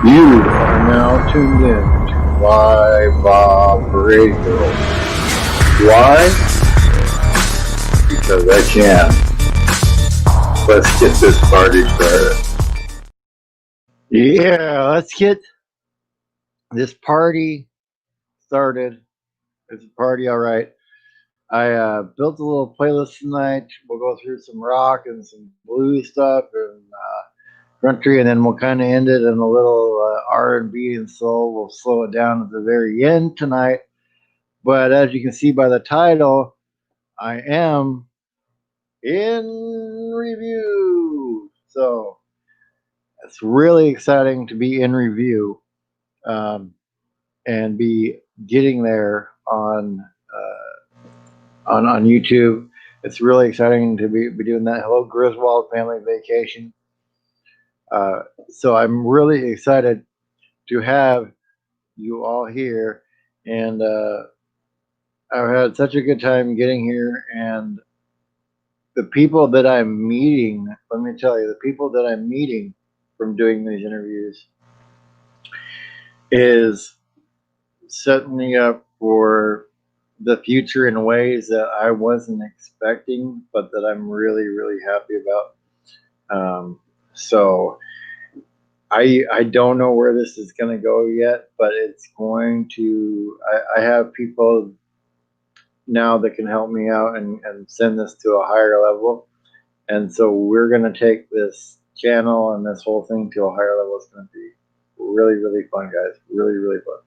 You are now tuned in to YBOB Radio. Why? Because I can. Let's get this party started. Yeah, let's get this party started. It's a party, all right. I built a little playlist tonight. We'll go through some rock and some blues stuff and country, and then we'll kind of end it in a little R&B and soul. We'll slow it down at the very end tonight. But as you can see by the title, I am in review. So it's really exciting to be in review and be getting there on YouTube. It's really exciting to be doing that. Hello, Griswold Family Vacation. So I'm really excited to have you all here, and I've had such a good time getting here, and the people that I'm meeting, let me tell you, the people that I'm meeting from doing these interviews is setting me up for the future in ways that I wasn't expecting, but that I'm really, really happy about. So I don't know where this is going to go yet, but it's going to, I have people now that can help me out and send this to a higher level. And so we're going to take this channel and this whole thing to a higher level. It's going to be really, really fun, guys. Really, really fun.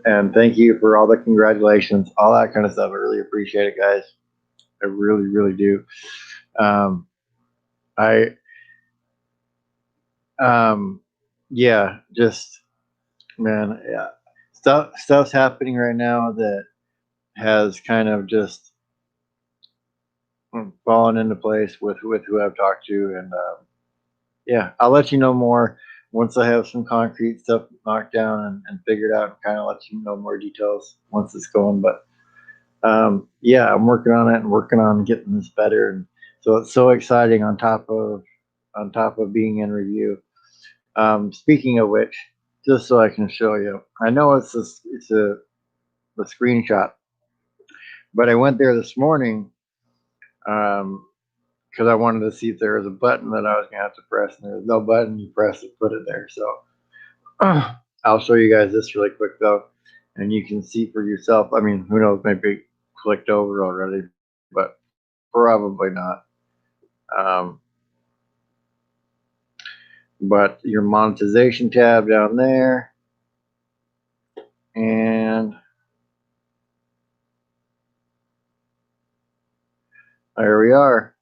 And thank you for all the congratulations, all that kind of stuff. I really appreciate it, guys. I really, really do. Yeah, just, man, yeah. Stuff's happening right now that has kind of just fallen into place with who I've talked to, and yeah, I'll let you know more once I have some concrete stuff knocked down and figured out, and kind of let you know more details once it's going. But yeah, I'm working on it and working on getting this better, and so it's so exciting on top of being in review. Speaking of which, just so I can show you, I know it's a screenshot, but I went there this morning because I wanted to see if there was a button that I was gonna have to press, and there's no button. You press it, put it there. So I'll show you guys this really quick though, and you can see for yourself. I mean, who knows? Maybe it clicked over already, but probably not. But your monetization tab down there, and there we are.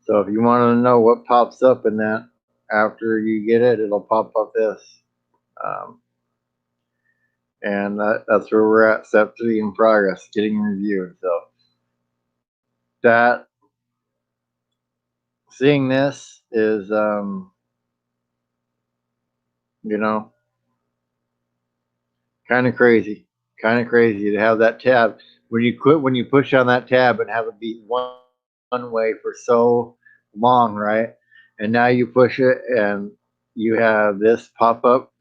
So if you want to know what pops up in that after you get it, it'll pop up this. And that's where we're at, step 3 in progress, getting reviewed. So that, seeing this is, you know, kind of crazy to have that tab. When you push on that tab and have it be one way for so long, right? And now you push it and you have this pop up,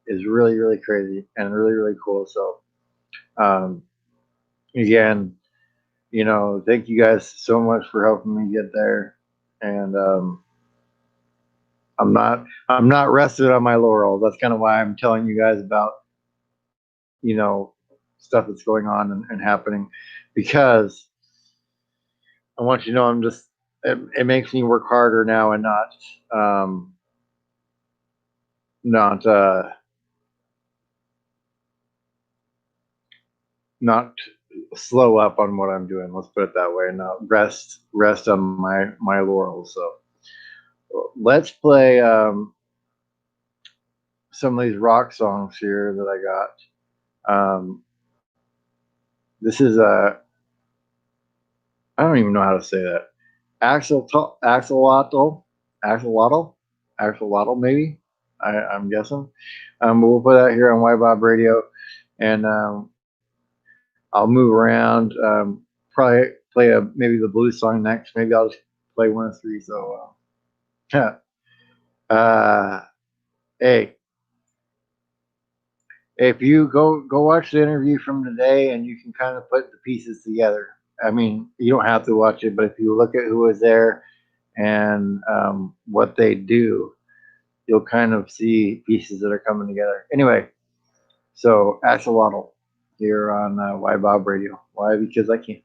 is really, really crazy and really, really cool. So again, you know, thank you guys so much for helping me get there. And I'm not resting on my laurels. That's kind of why I'm telling you guys about, you know, stuff that's going on and happening, because I want you to know I'm just, it makes me work harder now and not slow up on what I'm doing. Let's put it that way, and not rest on my laurels. So let's play some of these rock songs here that I got. This is I don't even know how to say that. Axolotl, maybe. I'm guessing. But we'll put that here on YBOB Radio, and I'll move around. Probably play maybe the blues song next. Maybe I'll just play one of 3. So, hey, if you go watch the interview from today, and you can kind of put the pieces together. I mean, you don't have to watch it, but if you look at who was there and what they do, you'll kind of see pieces that are coming together. Anyway, so Axolotl here on YBOB Radio. Why? Because I can.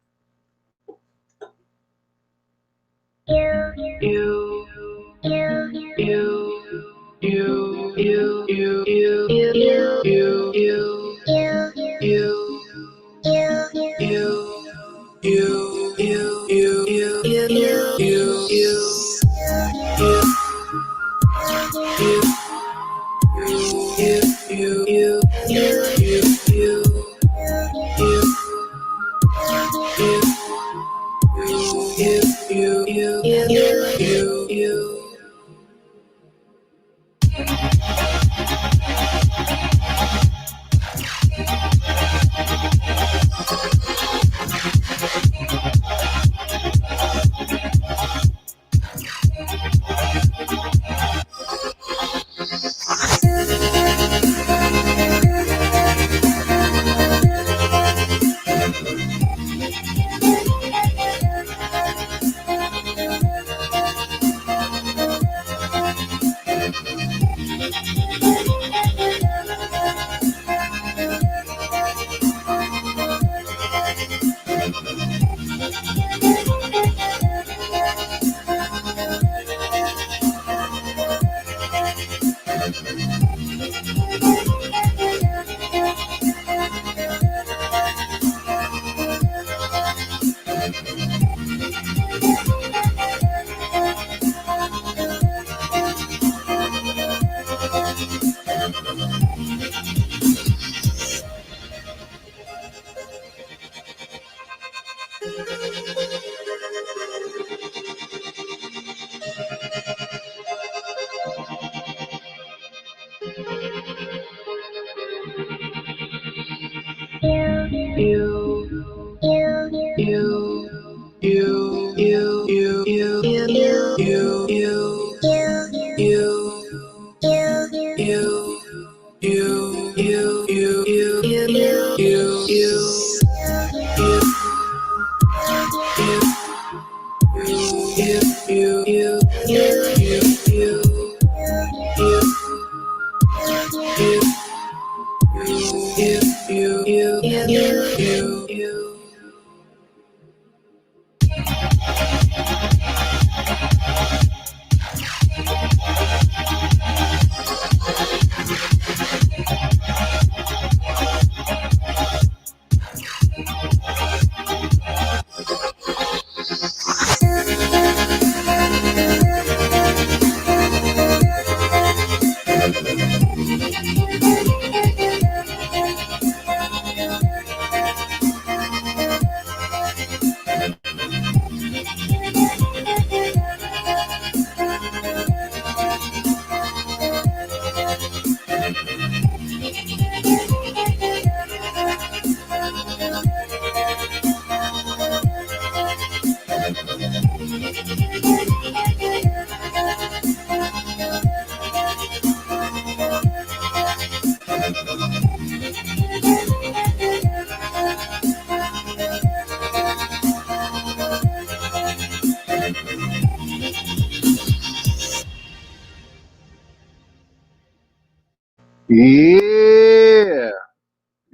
Yeah.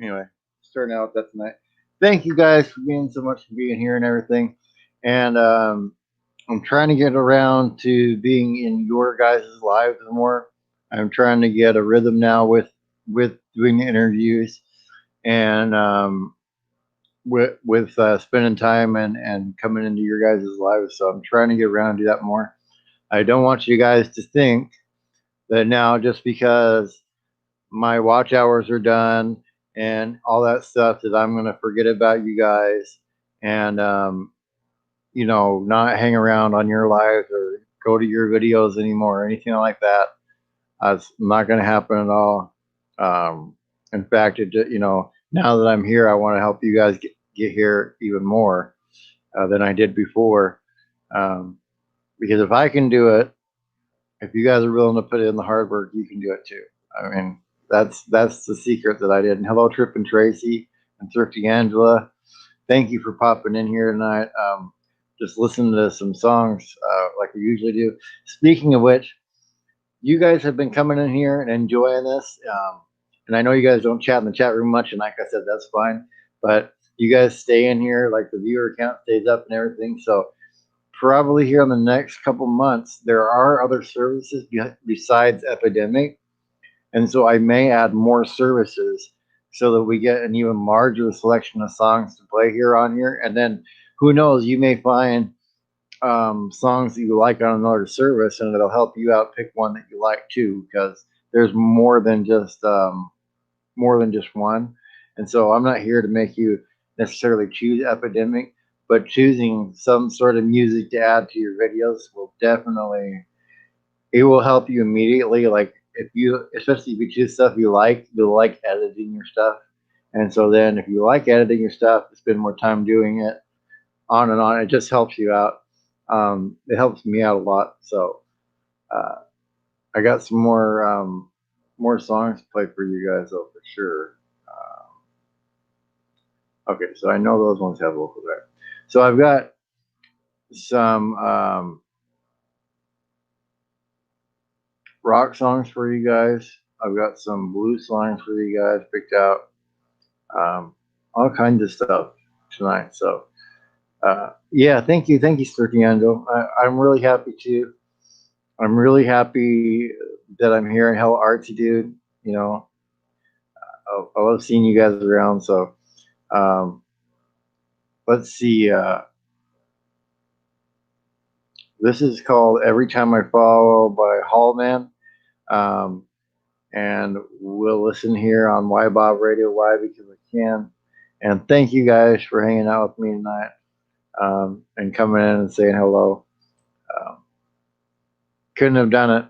Anyway, starting out with that tonight. Thank you guys for being so much for being here and everything. And I'm trying to get around to being in your guys' lives more. I'm trying to get a rhythm now with doing the interviews and with spending time and coming into your guys' lives. So I'm trying to get around to do that more. I don't want you guys to think that now just because my watch hours are done and all that stuff that I'm going to forget about you guys and not hang around on your lives or go to your videos anymore or anything like that. That's not going to happen at all. In fact, now that I'm here, I want to help you guys get here even more than I did before. Because if I can do it, if you guys are willing to put in the hard work, you can do it too. I mean, That's the secret that I did. And hello, Trip and Tracy and Thrifty Angela. Thank you for popping in here tonight. Just listen to some songs like we usually do. Speaking of which, you guys have been coming in here and enjoying this. And I know you guys don't chat in the chat room much, and like I said, that's fine. But you guys stay in here, like the viewer count stays up and everything. So probably here in the next couple months, there are other services besides Epidemic. And so I may add more services so that we get an even larger selection of songs to play here on here. And then who knows, you may find songs that you like on another service, and it'll help you out pick one that you like too, because there's more than just one. And so I'm not here to make you necessarily choose Epidemic, but choosing some sort of music to add to your videos will definitely, it will help you immediately. Like if you, especially if you choose stuff you like, you'll like editing your stuff. And so then if you like editing your stuff, spend more time doing it, on and on. It just helps you out. It helps me out a lot. So I got some more songs to play for you guys though, for sure. Okay, so I know those ones have local there. So I've got some rock songs for you guys. I've got some blues songs for you guys picked out. All kinds of stuff tonight. So yeah, thank you, Sturtiando. I'm really happy too. I'm really happy that I'm here and Hell Artsy Dude. You know, I love seeing you guys around. So let's see. This is called Every Time I Fall by Hallman. And we'll listen here on YBOB Radio. Why? Because I can. And thank you guys for hanging out with me tonight and coming in and saying hello. Couldn't have done it.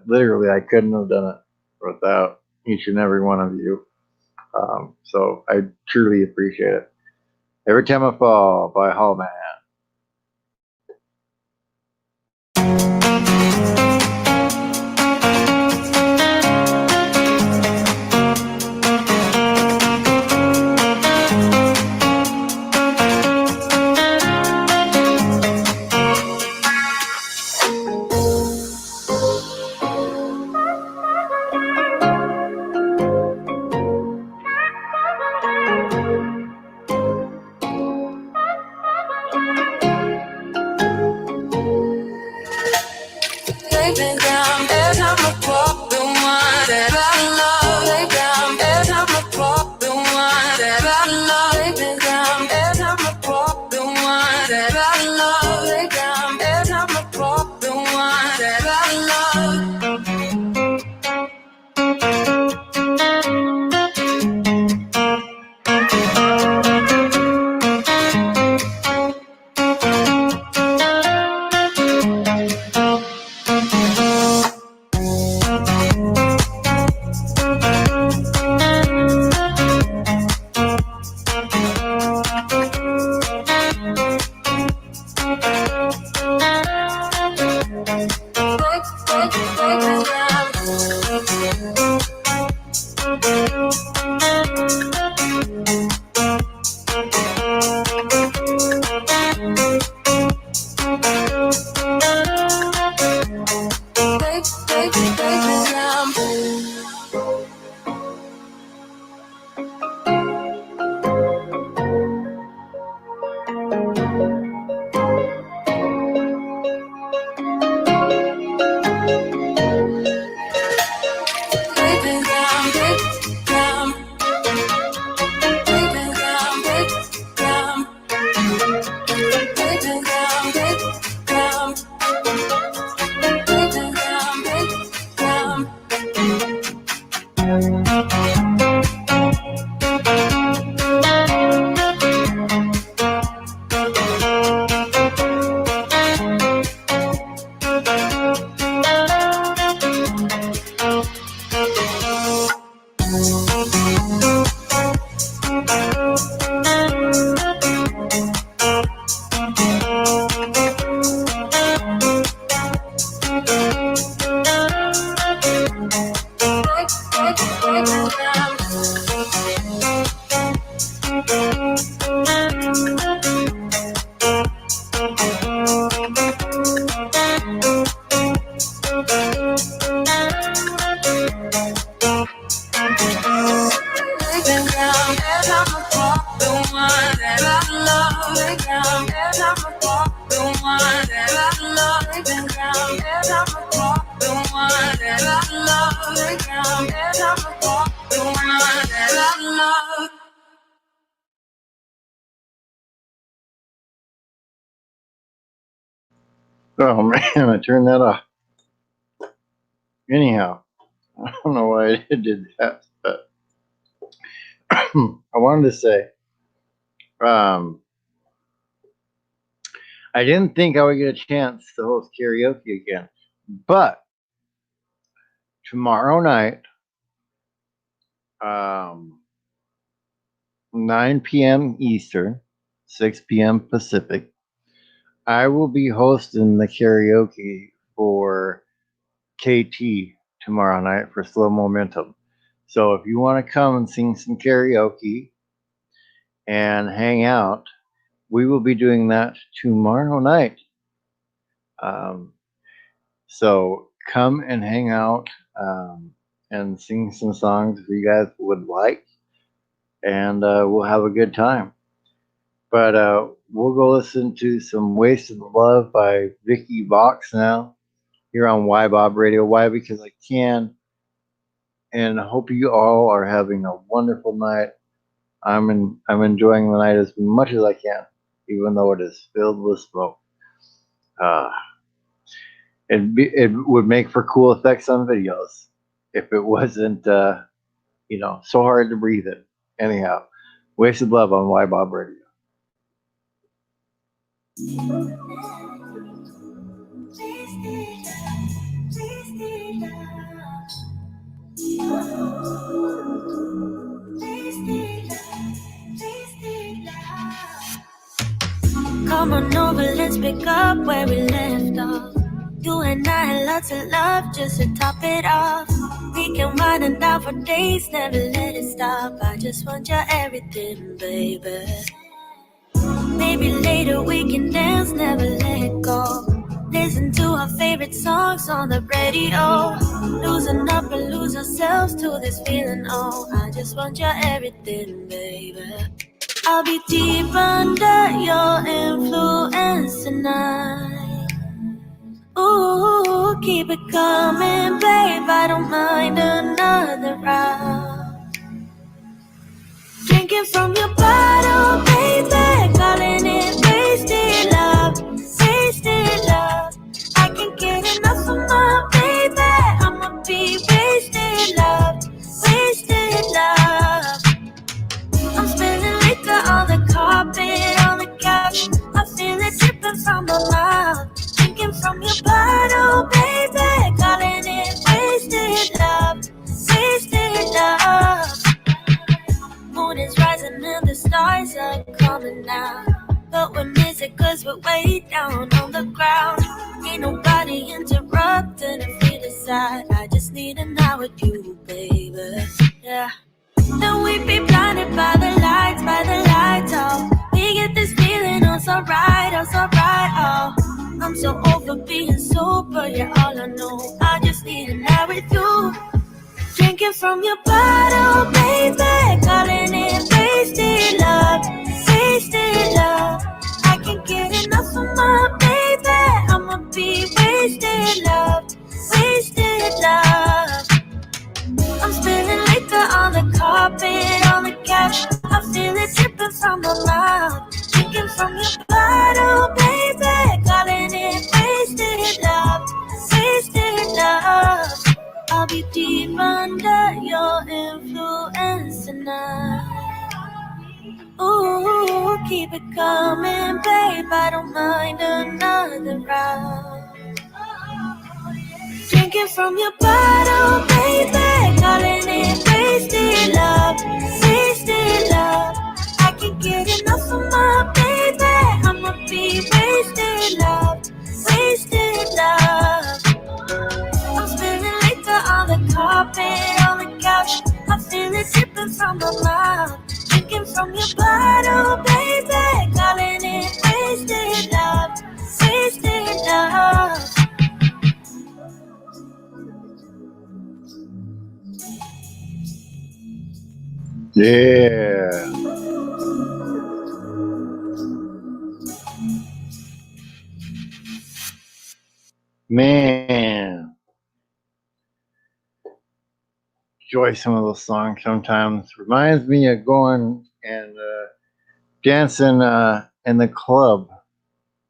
Literally, I couldn't have done it without each and every one of you. So I truly appreciate it. Every Time I Fall by Hallman. Oh man, I turned that off. Anyhow, I don't know why I did that, but I wanted to say, I didn't think I would get a chance to host karaoke again, but tomorrow night, um, 9 p.m. Eastern, 6 p.m. Pacific, I will be hosting the karaoke for KT tomorrow night for Slow Momentum. So if you want to come and sing some karaoke and hang out, we will be doing that tomorrow night. Um, so come and hang out and sing some songs if you guys would like, and we'll have a good time. But we'll go listen to some Wasted Love by Vicky Vox now here on YBOB Radio. Why? Because I can. And I hope you all are having a wonderful night. I'm enjoying the night as much as I can, even though it is filled with smoke. Uh, it would make for cool effects on videos if it wasn't so hard to breathe in. Anyhow, Wasted Love on YBOB Radio. Come on over, let's pick up where we left off. You and I had lots of love just to top it off. We can wind it down for days, never let it stop. I just want your everything, baby. Maybe later we can dance, never let go. Listen to our favorite songs on the radio. Losing up and lose ourselves to this feeling, oh. I just want your everything, baby. I'll be deep under your influence tonight. Ooh, keep it coming, babe. I don't mind another round. Drinking from your bottle, baby. Calling it wasted love, wasted love. I can't get enough of my baby. I'ma be wasted love, wasted love. I'm spilling liquor on the carpet, on the couch. I feel it dripping from my mouth. Drinking from your bottle, baby. Calling it wasted love, wasted love. Moon is rising and the stars are coming out. But we're missing cause we're way down on the ground. Ain't nobody interrupting if we decide. I just need an hour with you, baby. Yeah. Then we be blinded by the lights, oh. We get this feeling, oh, so right, oh. I'm so over being sober, you're all I know. I just need an hour with you. Drinking from your bottle, baby. Calling it wasted love, wasted love. I can't get enough of my baby. I'ma be wasted love, wasted love. I'm spilling liquor on the carpet, on the couch. I feel it dripping from my mouth. Drinking from your bottle, baby. Calling it wasted love, wasted love. I'll be deep under your influence tonight. Ooh, keep it coming, babe. I don't mind another round. Drinking from your bottle, baby. Calling it wasted love, wasted love. I can't get enough of my baby. I'ma be wasted love, wasted love. I'm spilling liquor on the carpet, on the couch. I feel it dripping from my mouth. Drinking from your bottle, baby. Calling it wasted love, wasted love. Yeah. Man, enjoy some of those songs sometimes. Reminds me of going and dancing in the club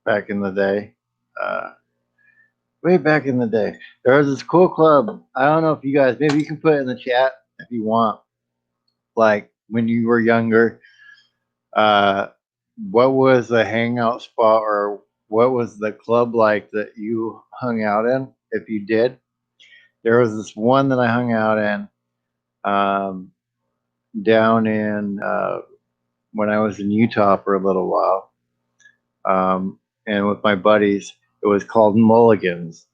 back in the day. Uh, Way back in the day, there was this cool club. I don't know if you guys, maybe you can put it in the chat if you want. Like when you were younger, uh, what was the hangout spot or what was the club like that you hung out in? If you did, there was this one that I hung out in down in when I was in Utah for a little while, and with my buddies. It was called Mulligan's.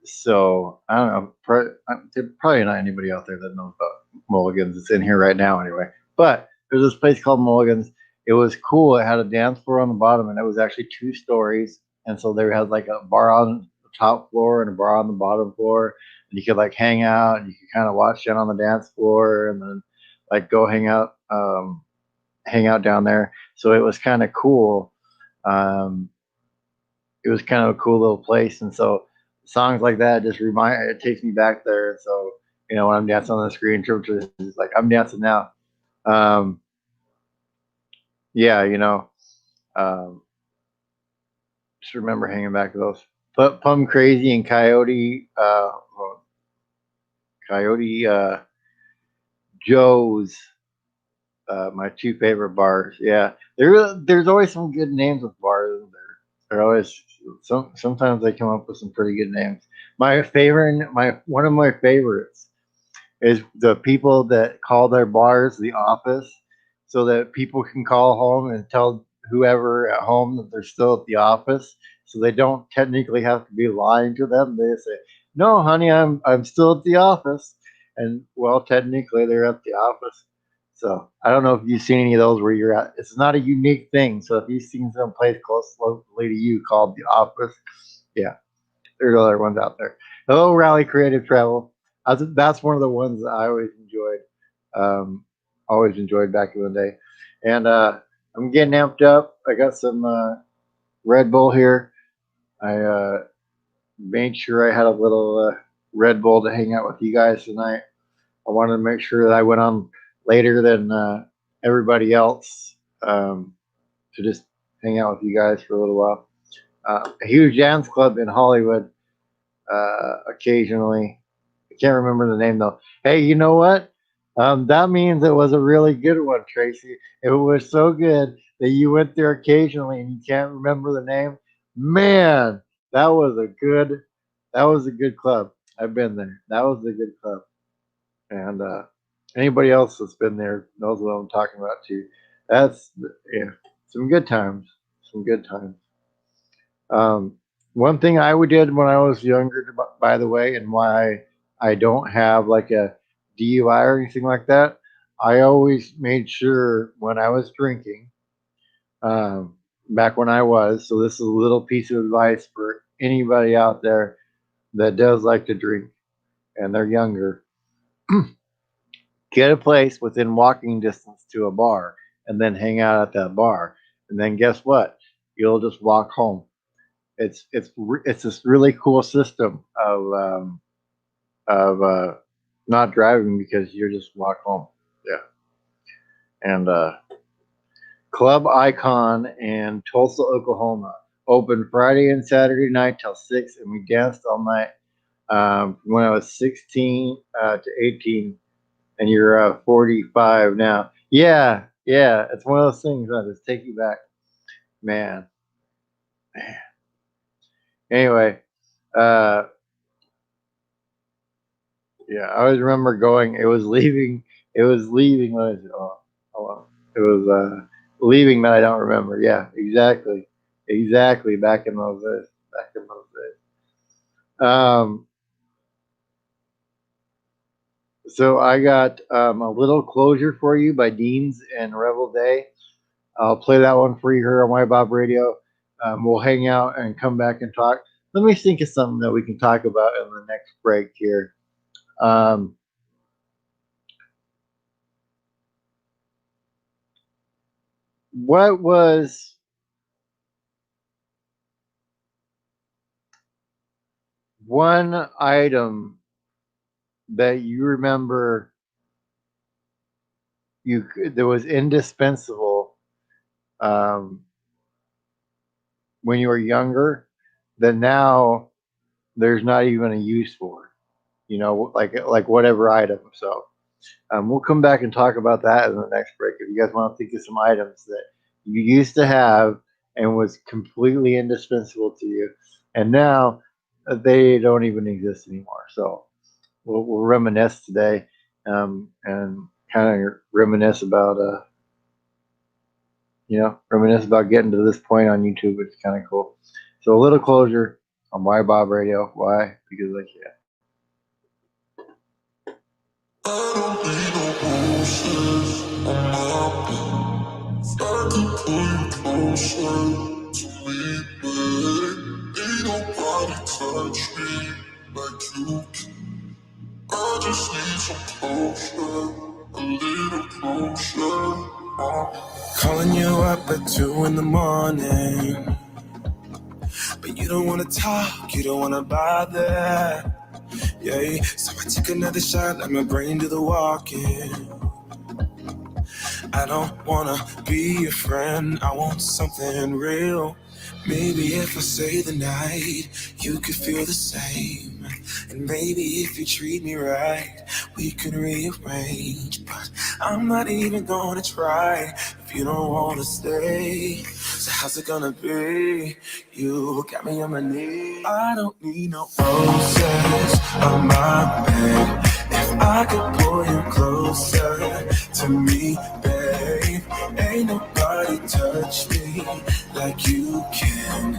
So I don't know. Probably not anybody out there that knows about Mulligan's. It's in here right now, anyway. But there's this place called Mulligan's. It was cool. It had a dance floor on the bottom, and it was actually 2 stories. And so they had like a bar on the top floor and a bar on the bottom floor, and you could like hang out, and you could kind of watch down on the dance floor, and then like go hang out down there. So it was kind of cool. Um, it was kind of a cool little place, and so songs like that just remind it takes me back there. So when I'm dancing on the screen, it's like I'm dancing now. Um, yeah, um, just remember hanging back to those. But Plum Crazy and Coyote Joe's, my two favorite bars. Yeah, there's always some good names with bars. They're always sometimes they come up with some pretty good names. One of my favorites is the people that call their bars the office, so that people can call home and tell whoever at home that they're still at the office, so they don't technically have to be lying to them. They say, "No, honey, I'm still at the office," and well, technically they're at the office. So I don't know if you've seen any of those where you're at. It's not a unique thing. So if you've seen some place close locally to you called the office, yeah, there's other ones out there. Hello, Rally Creative Travel. That's one of the ones that I um, always enjoyed back in the day. And I'm getting amped up. I got some Red Bull here. I made sure I had a little Red Bull to hang out with you guys tonight. I wanted to make sure that I went on later than everybody else to just hang out with you guys for a little while. A huge dance club in Hollywood occasionally. I can't remember the name though. Hey, you know what? That means it was a really good one, Tracy. It was so good that you went there occasionally and you can't remember the name. Man, that was a good that was a good club. I've been there. That was a good club. And anybody else that's been there knows what I'm talking about too. That's yeah, some good times. Some good times. Um, One thing I did when I was younger, by the way, and why I don't have like a DUI or anything like that, I always made sure when I was drinking, um, back when I was. So this is a little piece of advice for anybody out there that does like to drink and they're younger. Get a place within walking distance to a bar and then hang out at that bar. And then guess what? You'll just walk home. It's this really cool system of not driving because you're just walk home. Yeah, and Club Icon in Tulsa, Oklahoma, open Friday and Saturday night till 6, and we danced all night. When I was 16 to 18, and you're 45 now. Yeah, yeah, it's one of those things that just take you back, man. Anyway, uh, yeah, I always remember going. It was leaving. It was leaving. What is it? Oh, it was leaving that I don't remember. Yeah, exactly, exactly. Back in those days. Back in those days. So I got a little closure for you by Deans and Revel Day. I'll play that one for you here on YBOB Radio. We'll hang out and come back and talk. Let me think of something that we can talk about in the next break here. Um, what was one item that you remember that was indispensable um, when you were younger that now there's not even a use for, like whatever item. So we'll come back and talk about that in the next break. If you guys want to think of some items that you used to have and was completely indispensable to you, and now they don't even exist anymore. So we'll reminisce today, and kind of reminisce about getting to this point on YouTube. It's kind of cool. So a little closure on YBOB Radio. Why? Because I can. I don't need no roses on my bed. I can pull you closer to me, babe. Ain't nobody touch me like you can. I just need some closure, a little closure. Calling you up at 2 in the morning, but you don't wanna talk, you don't wanna bother. Yeah, so I take another shot, let my brain do the walking. I don't wanna be your friend, I want something real. Maybe if I say the night, you could feel the same. And maybe if you treat me right, we could rearrange. But I'm not even gonna try if you don't wanna stay. So how's it gonna be? You got me on my knees. I don't need no roses on my bed. If I could pull you closer to me, babe. Ain't nobody touch me like you can.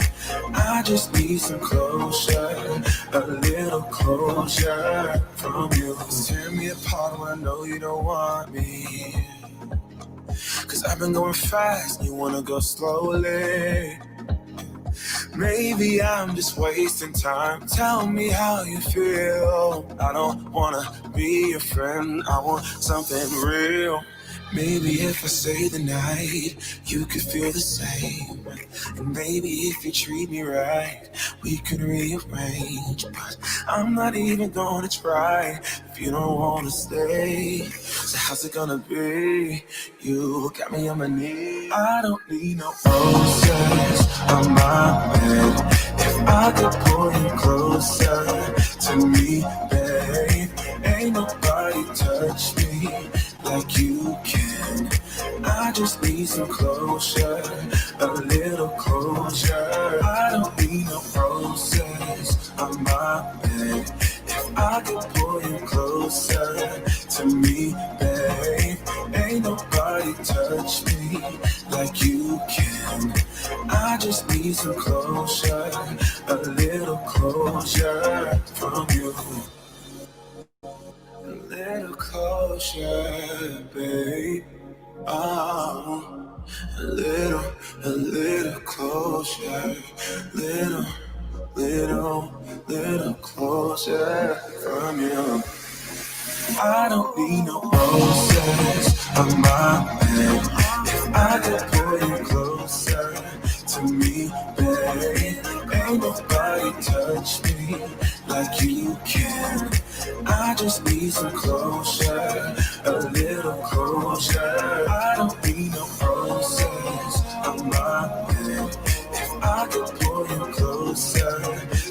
I just need some closure, a little closure from you. Tear me apart when I know you don't want me. Cause I've been going fast, you wanna go slowly. Maybe I'm just wasting time. Tell me how you feel. I don't wanna be your friend, I want something real. Maybe if I say the night, you could feel the same. And maybe if you treat me right, we could rearrange. But I'm not even gonna try if you don't wanna stay. So how's it gonna be? You got me on my knees. I don't need no roses on my bed. If I could pull you closer to me, babe. Ain't nobody touch me like you can. I just need some closure, a little closure. I don't need no roses on my bed. If I could pull you closer to me, babe. Ain't nobody touch me like you can. I just need some closure, a little closure from you. A little closure, babe. Oh, a little closure. Little closer from you. I don't need no roses on my bed. If I could pull you closer to me, babe. Ain't nobody touch me like you can. I just need some closure, a little closure. I don't need no roses on my bed. If I could pull you closer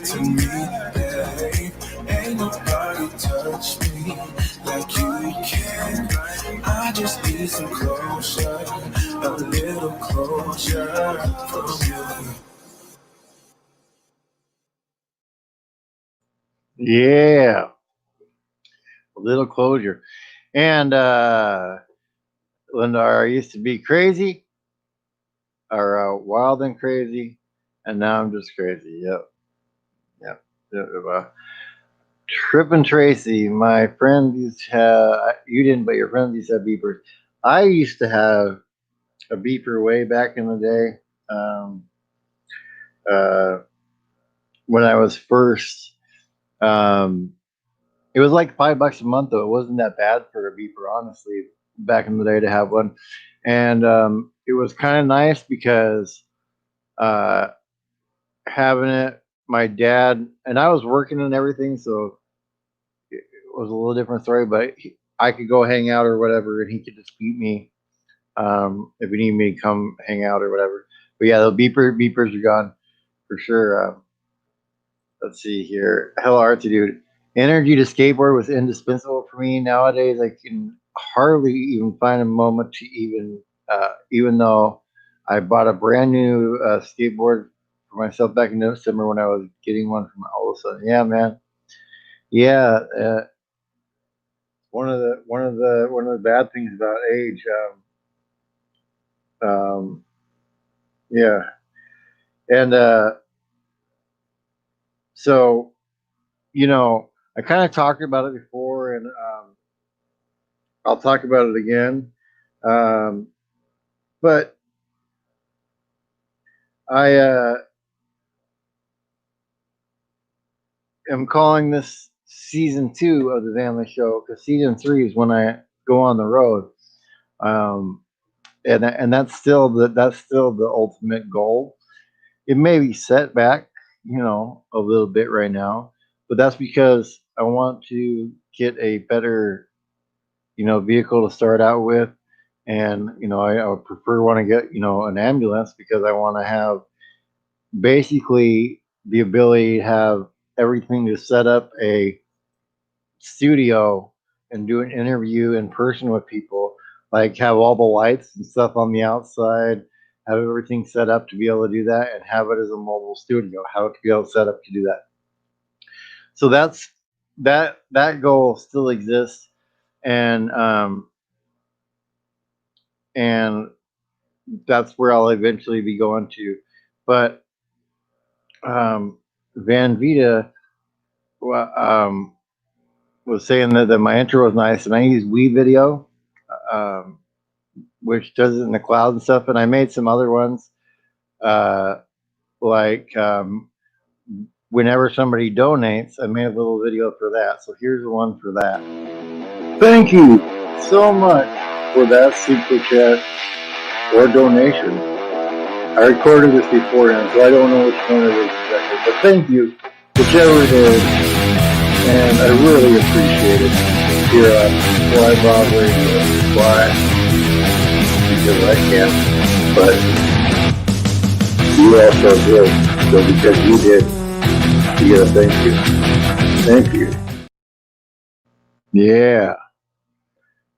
to me, babe. Ain't nobody touch me like you can. I just need some closure, a little closure from you. Yeah, a little closure. And Linda, I used to be crazy, or wild and crazy, and now I'm just crazy. Yep. Trip and Tracy, my friend used to have, you didn't, but your friends used to have beepers. I used to have a beeper way back in the day. Uh, when I was first, um, it was like $5 a month though. It wasn't that bad for a beeper, honestly, back in the day to have one. And it was kind of nice because uh, having it my dad and I was working and everything, so it was a little different story. But I could go hang out or whatever, and he could just beat me if he needed me to come hang out or whatever. But yeah, the beepers are gone for sure. Let's see here. Hello, Archie, dude. Energy to skateboard was indispensable for me. Nowadays, I can hardly even find a moment to even though I bought a brand new skateboard for myself back in December when I was getting one from all of a sudden. Yeah, man. Yeah, one of the bad things about age. Um, yeah, and so I kind of talked about it before, and I'll talk about it again. Um, but I am calling this season 2 of the family show because season 3 is when I go on the road, um, and that's still the ultimate goal. It may be set back, a little bit right now, but that's because I want to get a better, vehicle to start out with, and I would prefer want to get an ambulance because I want to have basically the ability to have everything to set up a studio and do an interview in person with people, like have all the lights and stuff on the outside, have everything set up to be able to do that, and have it as a mobile studio, have it to be able to set up to do that. So that goal still exists, and and that's where I'll eventually be going to. But Van Vita was saying that my intro was nice, and I use Video, um, which does it in the cloud and stuff. And I made some other ones, uh, like whenever somebody donates, I made a little video for that. So here's the one for that. Thank you so much for that super chat or donation. I recorded this beforehand, so I don't know which one it is exactly, but thank you, whichever it is, and I really appreciate it here on YBOB Radio. Why? Because I can, but you also did, so because you did, you gotta thank you. Thank you. Yeah,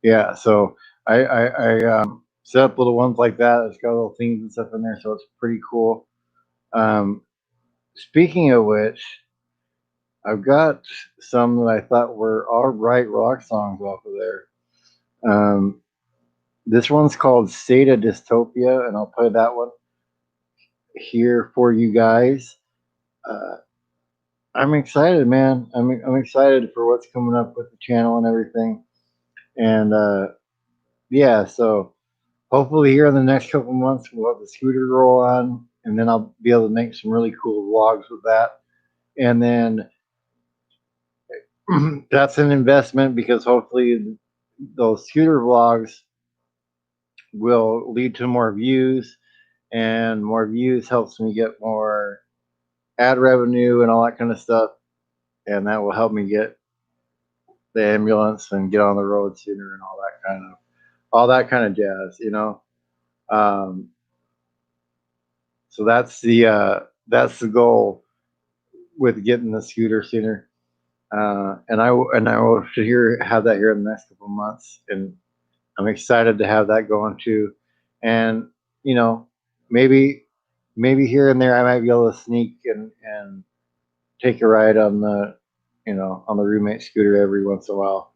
yeah. So I set up little ones like that. It's got little things and stuff in there, so it's pretty cool. Um, Speaking of which, I've got some that I thought were all right rock songs off of there. Um, this one's called State of Dystopia, and I'll play that one here for you guys. Uh, I'm excited, man. I'm excited for what's coming up with the channel and everything. And yeah, so hopefully here in the next couple months we'll have the scooter roll on, and then I'll be able to make some really cool vlogs with that. And then that's an investment because hopefully those scooter vlogs will lead to more views, and more views helps me get more ad revenue and all that kind of stuff, and that will help me get the ambulance and get on the road sooner and all that kind of jazz. Um, so that's the goal with getting the scooter sooner. And I will have that here in the next couple of months, and I'm excited to have that going too. And you know, maybe here and there I might be able to sneak and take a ride on the roommate scooter every once in a while.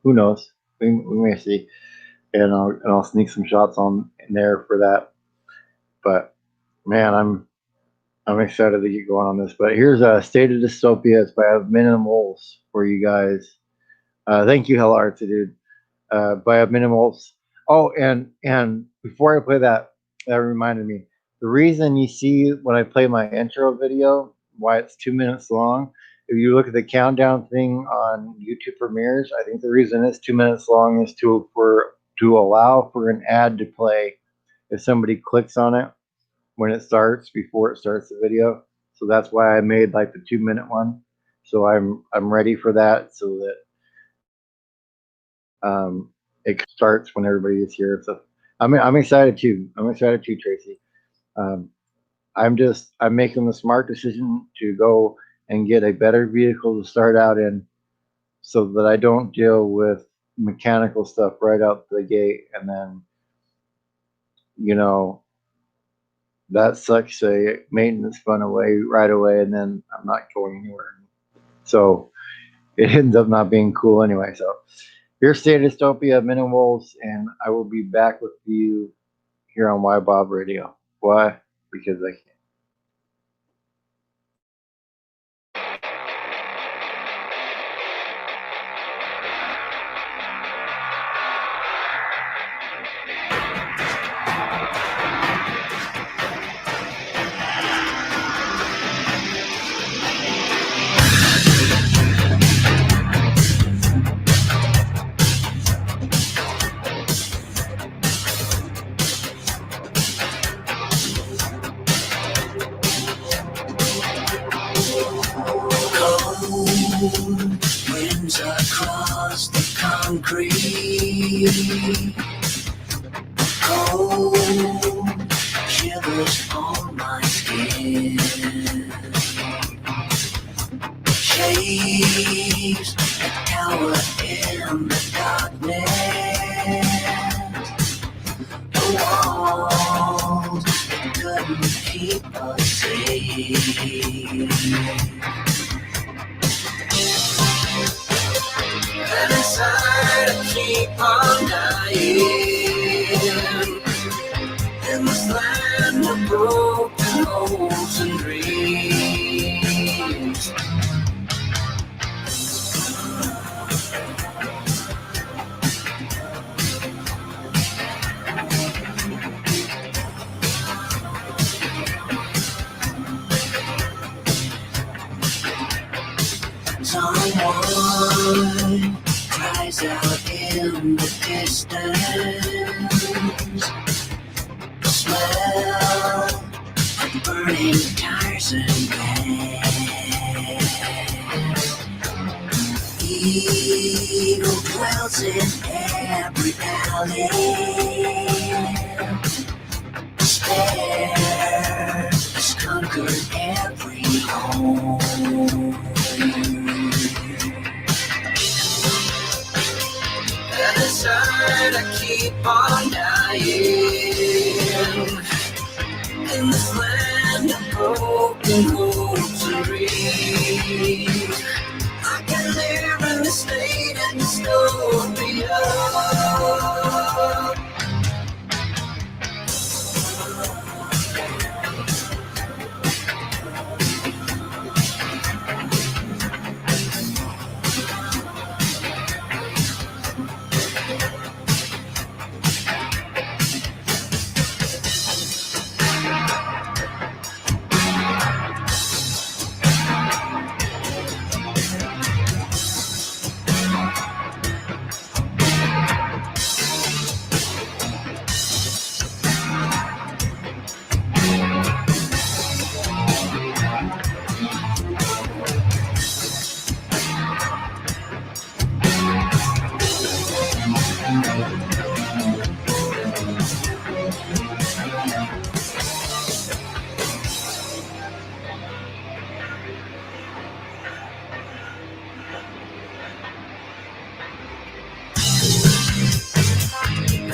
Who knows? We may see, and I'll sneak some shots on in there for that. But man, I'm excited to get going on this. But here's a State of Dystopia. It's by Minimals for you guys. Thank you, Hell Arts, dude. By Minimals. Oh, and before I play that, that reminded me. The reason you see when I play my intro video, why it's 2 minutes long. If you look at the countdown thing on YouTube Premieres, I think the reason it's 2 minutes long is to allow for an ad to play if somebody clicks on it when it starts before it starts the video. So that's why I made like the 2 minute one. So I'm ready for that so that it starts when everybody is here. So I'm excited too. I'm excited too, Tracy. Um, I'm making the smart decision to go and get a better vehicle to start out in, so that I don't deal with mechanical stuff right out the gate, and then you know that sucks a maintenance fund away right away, and then I'm not going anywhere. So it ends up not being cool anyway. So here's State Dystopia, Men and Wolves, and I will be back with you here on YBOB Radio. Why? Because I can. Cold winds across the concrete. Cold shivers on my skin. Shades that cower in the darkness. The walls that couldn't keep us safe. And inside I keep on dying in this land of broken hopes and dreams. Someone cries out in the distance. The smell of burning tires and gas. Evil dwells in every alley. Despair has conquered every home. And inside I keep on dying in this land of broken hopes and dreams. I can live in this state and dystopia.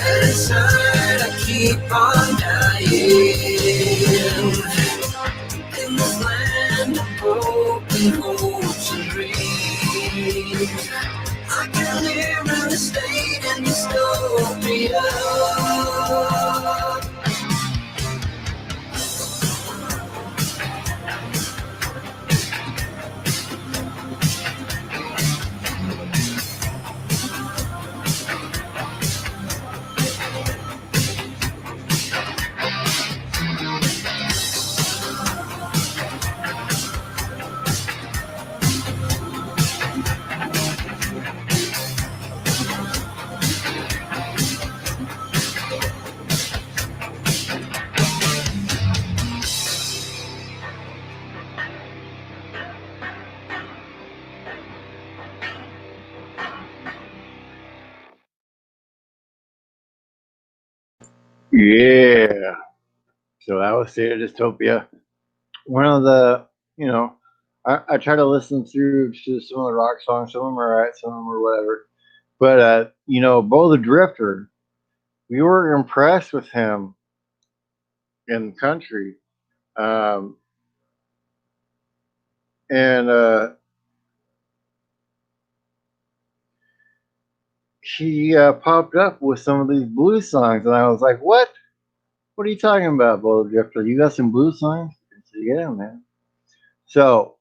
And inside I keep on dying in this land of broken hopes and dreams. I can live in the state and dystopia. Yeah. So that was State of Dystopia. One of the, you know, I try to listen through to some of the rock songs. Some of them are right, some of them are whatever. But, Bo the Drifter, we were impressed with him in country. Um, and he popped up with some of these blues songs. And I was like, what? What are you talking about, Bo the Drifter? You got some blues songs? I said, yeah, man. So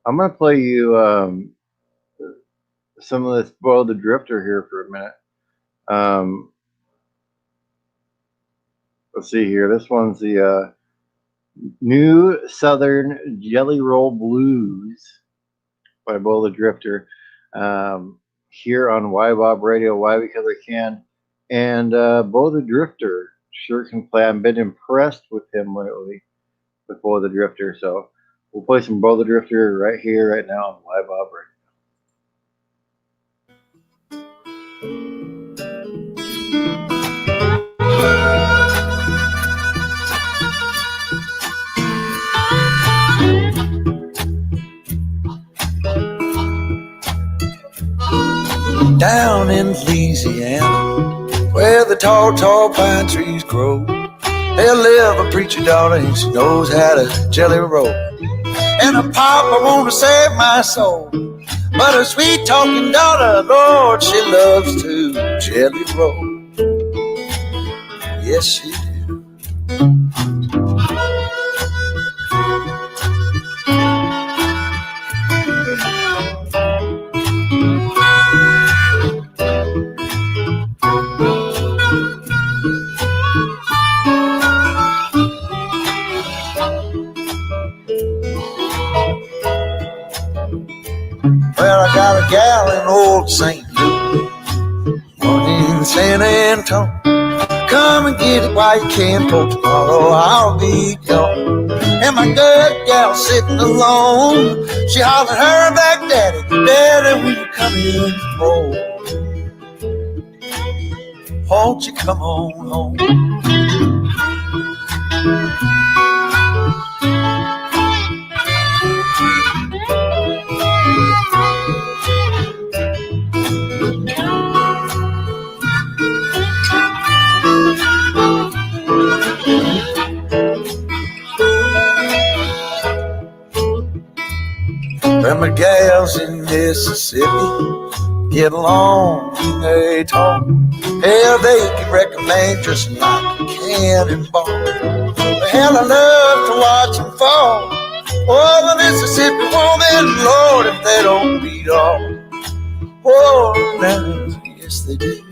I'm going to play you some of this Bo the Drifter here for a minute. Um, let's see here. This one's the New Southern Jelly Roll Blues by Bo the Drifter here on YBOB Radio. Why? Because I can. And Bo the Drifter sure can play. I've been impressed with him lately with Bo the Drifter. So we'll play some Bo the Drifter right here, right now on YBOB Radio. Down in Louisiana, where the tall, tall pine trees grow, there live a preacher daughter and she knows how to jelly roll. And a papa wanna save my soul, but her sweet talking daughter, Lord, she loves to jelly roll. Yes, she do. Well, I got a gal in old St. Louis, one in San Antonio. Come and get it while you can, for tomorrow I'll be gone. And my good gal sitting alone, she hollered her back, Daddy, Daddy, will you come in home? Won't you come on home? Well, my gals in Mississippi get along when they talk. Hell, they can recommend just like a cannonball. Hell, I love to watch them fall. Oh, the Mississippi woman, Lord, if they don't beat all. Oh, now, yes, they do.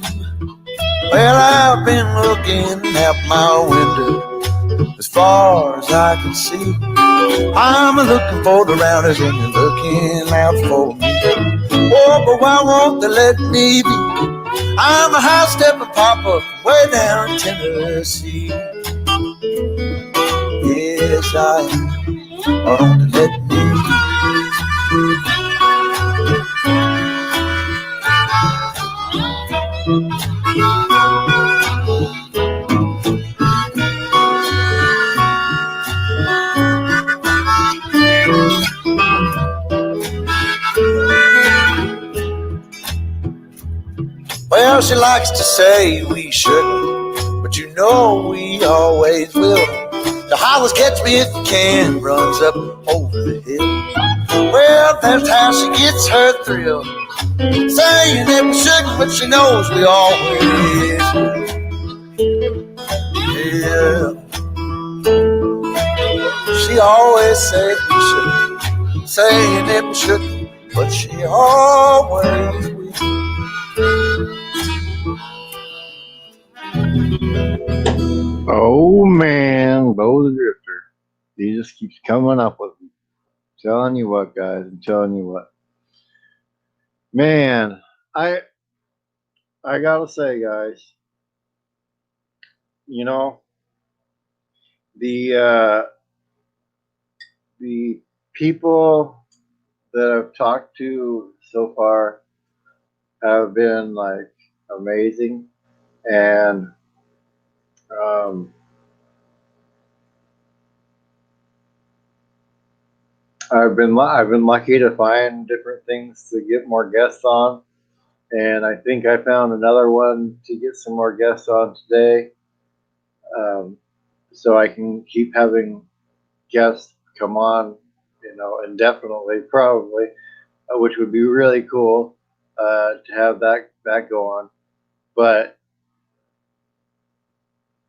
Well, I've been looking out my window as far as I can see. I'm looking for the rounders and you're looking out for me. Oh, but why won't they let me be? I'm a high-stepping papa way down in Tennessee. Yes, I am. Why don't they let me be? Well, she likes to say we shouldn't, but you know we always will. The hollers catch me if you can, runs up over the hill. Well, that's how she gets her thrill, saying that we shouldn't, but she knows we always will. Yeah, she always says we shouldn't, saying that we shouldn't, but she always will. Oh, man, Bo the Drifter. He just keeps coming up with them. Telling you what, guys. I'm telling you what. Man, I gotta say, guys, you know, the the people that I've talked to so far have been like amazing, and Um, I've been lucky to find different things to get more guests on, and I think I found another one to get some more guests on today. Um, so I can keep having guests come on, indefinitely probably, which would be really cool to have that go on. But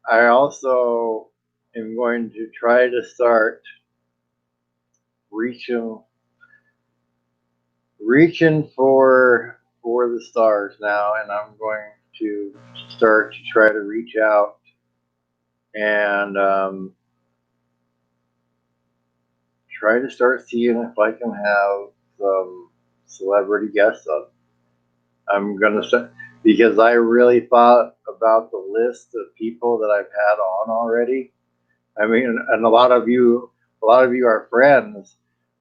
I also am going to try to start reaching reaching for the stars now, and I'm going to start to try to reach out and try to start seeing if I can have some celebrity guests on. I'm gonna start because I really thought about the list of people that I've had on already. I mean, and a lot of you are friends,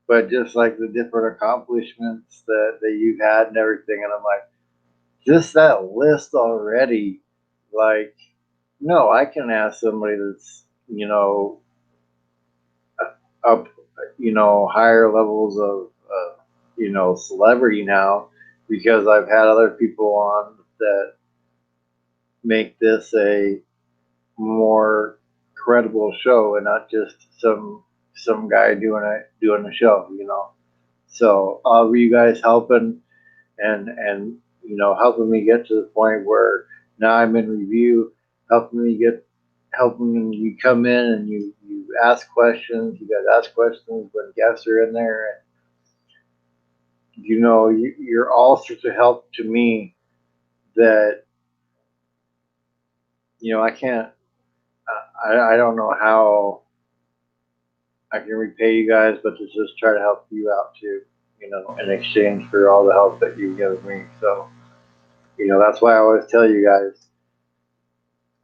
but just like the different accomplishments that you've had and everything, and I'm like, just that list already, like, no, I can ask somebody that's up, higher levels of celebrity now because I've had other people on that make this a more credible show and not just some guy doing a show. So all of you guys helping and helping me get to the point where now I'm in review, helping you come in and you ask questions. You guys ask questions when guests are in there, and you're all sorts of help to me that I can't. I don't know how I can repay you guys, but to just try to help you out too, in exchange for all the help that you give me. So, that's why I always tell you guys,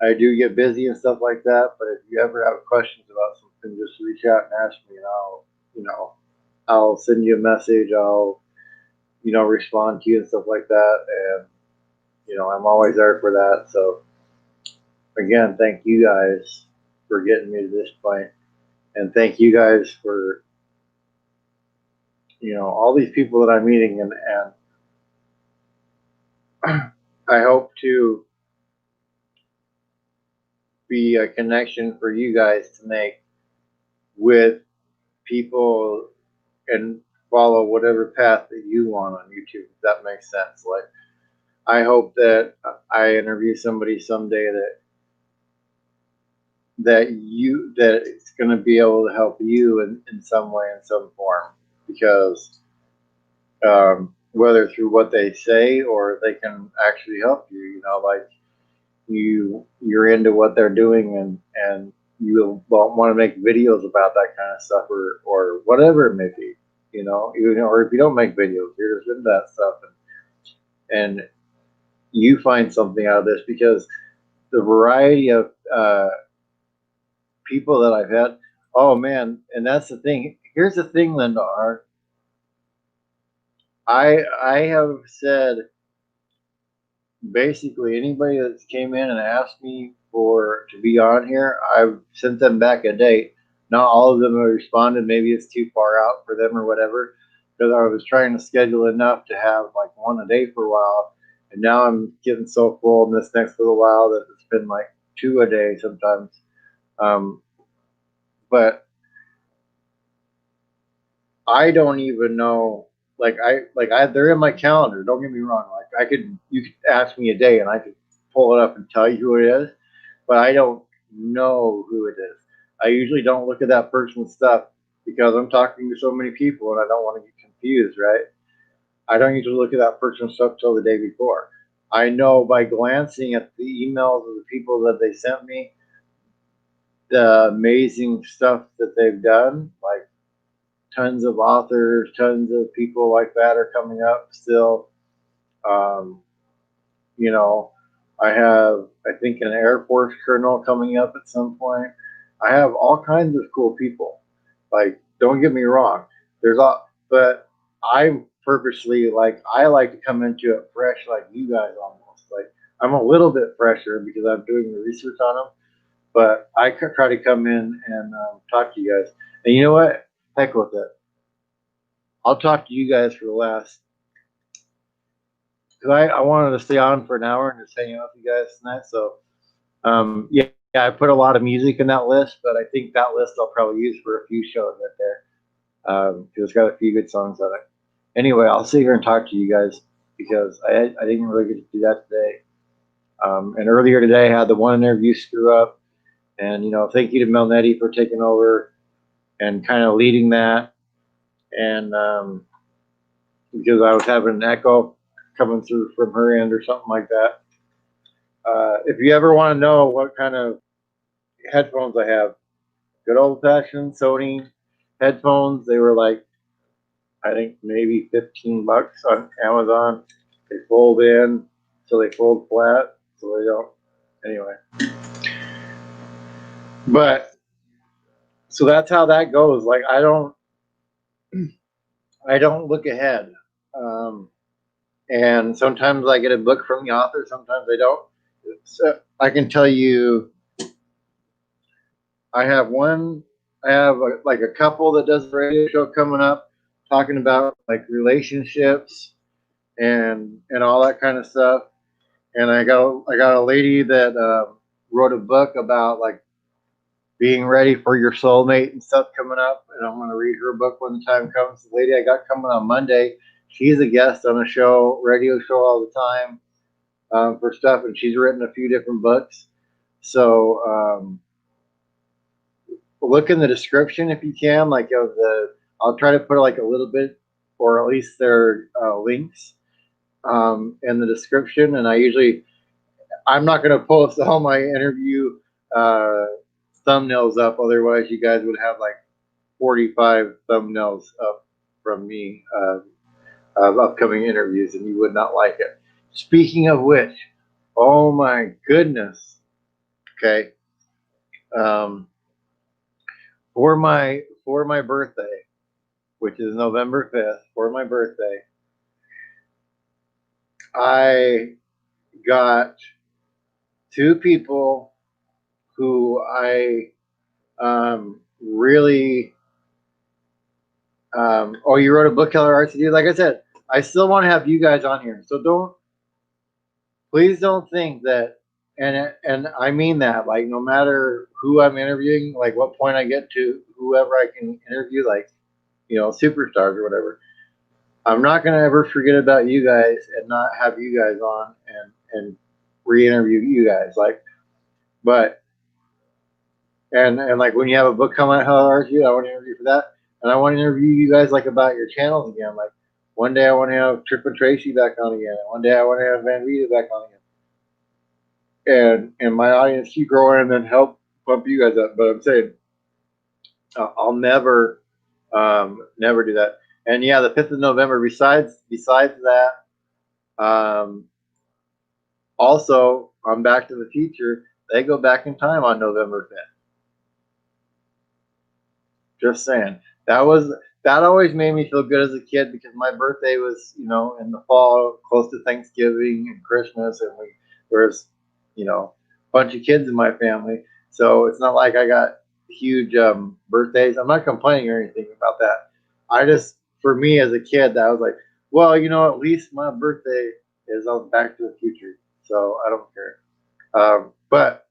I do get busy and stuff like that, but if you ever have questions about something, just reach out and ask me, and I'll send you a message. I'll, respond to you and stuff like that. And, I'm always there for that. So, again, thank you guys for getting me to this point. And thank you guys for, all these people that I'm meeting. And I hope to be a connection for you guys to make with people and follow whatever path that you want on YouTube. If that makes sense. Like, I hope that I interview somebody someday that it's going to be able to help you in some way, in some form, because whether through what they say or they can actually help you, like you're into what they're doing and you want to make videos about that kind of stuff or whatever it may be, or if you don't make videos, you're just into that stuff and you find something out of this because the variety of people that I've had. Oh man, and that's the thing. Here's the thing, Linda. I have said basically anybody that's came in and asked me for to be on here, I've sent them back a date. Not all of them have responded. Maybe it's too far out for them or whatever. Because I was trying to schedule enough to have like one a day for a while, and now I'm getting so full in this next little while that it's been like two a day sometimes. Um, but I don't even know. They're in my calendar. Don't get me wrong. Like you could ask me a day, and I could pull it up and tell you who it is, but I don't know who it is. I usually don't look at that person's stuff because I'm talking to so many people, and I don't want to get confused, right? I don't usually look at that person's stuff till the day before. I know by glancing at the emails of the people that they sent me, the amazing stuff that they've done, like tons of authors, tons of people like that are coming up still. Um, you know, I have, I think, an Air Force colonel coming up at some point. I have all kinds of cool people. Like, don't get me wrong. But I purposely, like, I like to come into it fresh, like you guys almost. Like, I'm a little bit fresher because I'm doing the research on them. but I could try to come in and talk to you guys. And you know what? Heck with it. I'll talk to you guys for the last, because I wanted to stay on for an hour and just hang out with you guys tonight. So, yeah, I put a lot of music in that list, but I think that list I'll probably use for a few shows right there. Because it's got a few good songs on it. Anyway, I'll sit here and talk to you guys because I didn't really get to do that today. And earlier today, I had the one interview screw up. And, thank you to Melnetti for taking over and kind of leading that. And because I was having an echo coming through from her end or something like that. If you ever want to know what kind of headphones I have, good old fashioned Sony headphones, they were like, I think maybe $15 on Amazon. They fold in, so they fold flat, so they don't. Anyway, but so that's how that goes. Like I don't look ahead, and sometimes I get a book from the author, sometimes I don't. So I can tell you, I have like a couple that does a radio show coming up, talking about like relationships and all that kind of stuff. And I got a lady that wrote a book about like being ready for your soulmate and stuff coming up. And I'm going to read her book when the time comes. The lady I got coming on Monday, she's a guest on a radio show all the time for stuff, and she's written a few different books. So look in the description if you can. Like I'll try to put like a little bit, or at least their links in the description. And I'm not going to post all my interview thumbnails up. Otherwise, you guys would have like 45 thumbnails up from me of upcoming interviews, and you would not like it. Speaking of which, oh my goodness. Okay. For my birthday, which is November 5th, for my birthday, I got two people who I really. Oh, you wrote a book, Keller RCD. Like I said, I still want to have you guys on here. So please don't think that, and I mean that, like no matter who I'm interviewing, like what point I get to whoever I can interview, like superstars or whatever. I'm not gonna ever forget about you guys and not have you guys on and re-interview you guys. Like, but and like when you have a book coming out, how are you? I want to interview for that, and I want to interview you guys like about your channels again. Like one day I want to have Trip and Tracy back on again, and one day I want to have Van Vita back on again, and my audience keep growing and then help bump you guys up. But I'm saying I'll never do that. And yeah, the 5th of November. Besides that, also on Back to the Future, they go back in time on November 5th. Just saying. That always made me feel good as a kid because my birthday was, in the fall, close to Thanksgiving and Christmas, and there's, a bunch of kids in my family. So it's not like I got huge birthdays. I'm not complaining or anything about that. For me as a kid, that was like, well, at least my birthday is on Back to the Future, so I don't care. But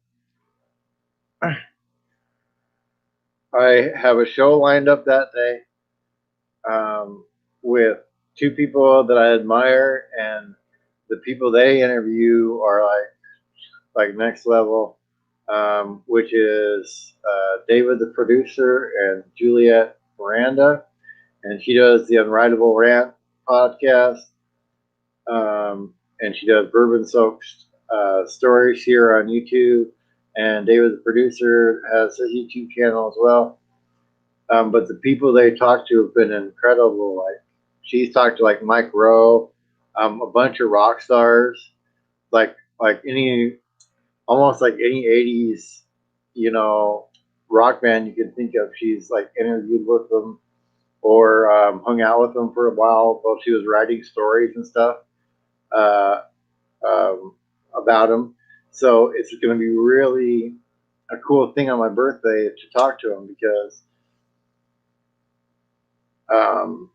I have a show lined up that day with two people that I admire, and the people they interview are like next level, which is David the producer and Juliet Miranda, and she does the Unwritable Rant podcast, and she does Bourbon Soaked stories here on YouTube. And David, the producer, has his YouTube channel as well. But the people they talked to have been incredible. Like she's talked to like Mike Rowe, a bunch of rock stars, like almost like any 80s, rock band you could think of. She's like interviewed with them or hung out with them for a while she was writing stories and stuff about them. So it's going to be really a cool thing on my birthday to talk to him because um,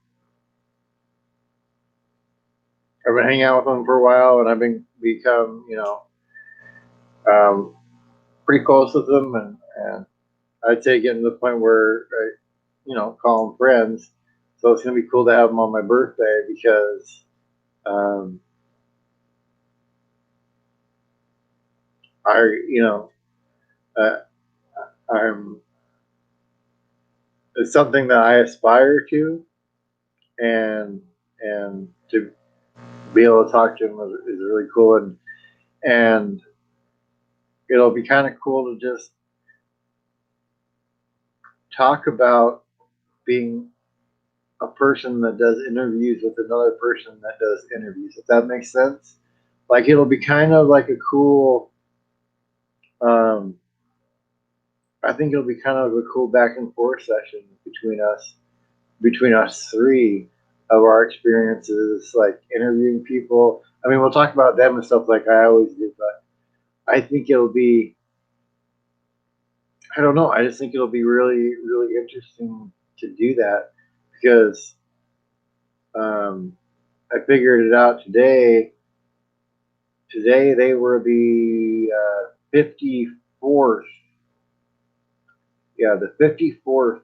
I've been hanging out with him for a while, and I've been become um, pretty close with him, and I'd say getting to the point where I call them friends. So it's gonna be cool to have them on my birthday because um, I, uh, I'm it's something that I aspire to, and to be able to talk to him is really cool, and it'll be kind of cool to just talk about being a person that does interviews with another person that does interviews. If that makes sense, like it'll be kind of like a cool. Um, I think it'll be kind of a cool back and forth session between us three of our experiences, like interviewing people. I mean, we'll talk about them and stuff like I always do, but I think it'll be. I don't know. I just think it'll be really, really interesting to do that because I figured it out today. Today they were the 54th, yeah, the 54th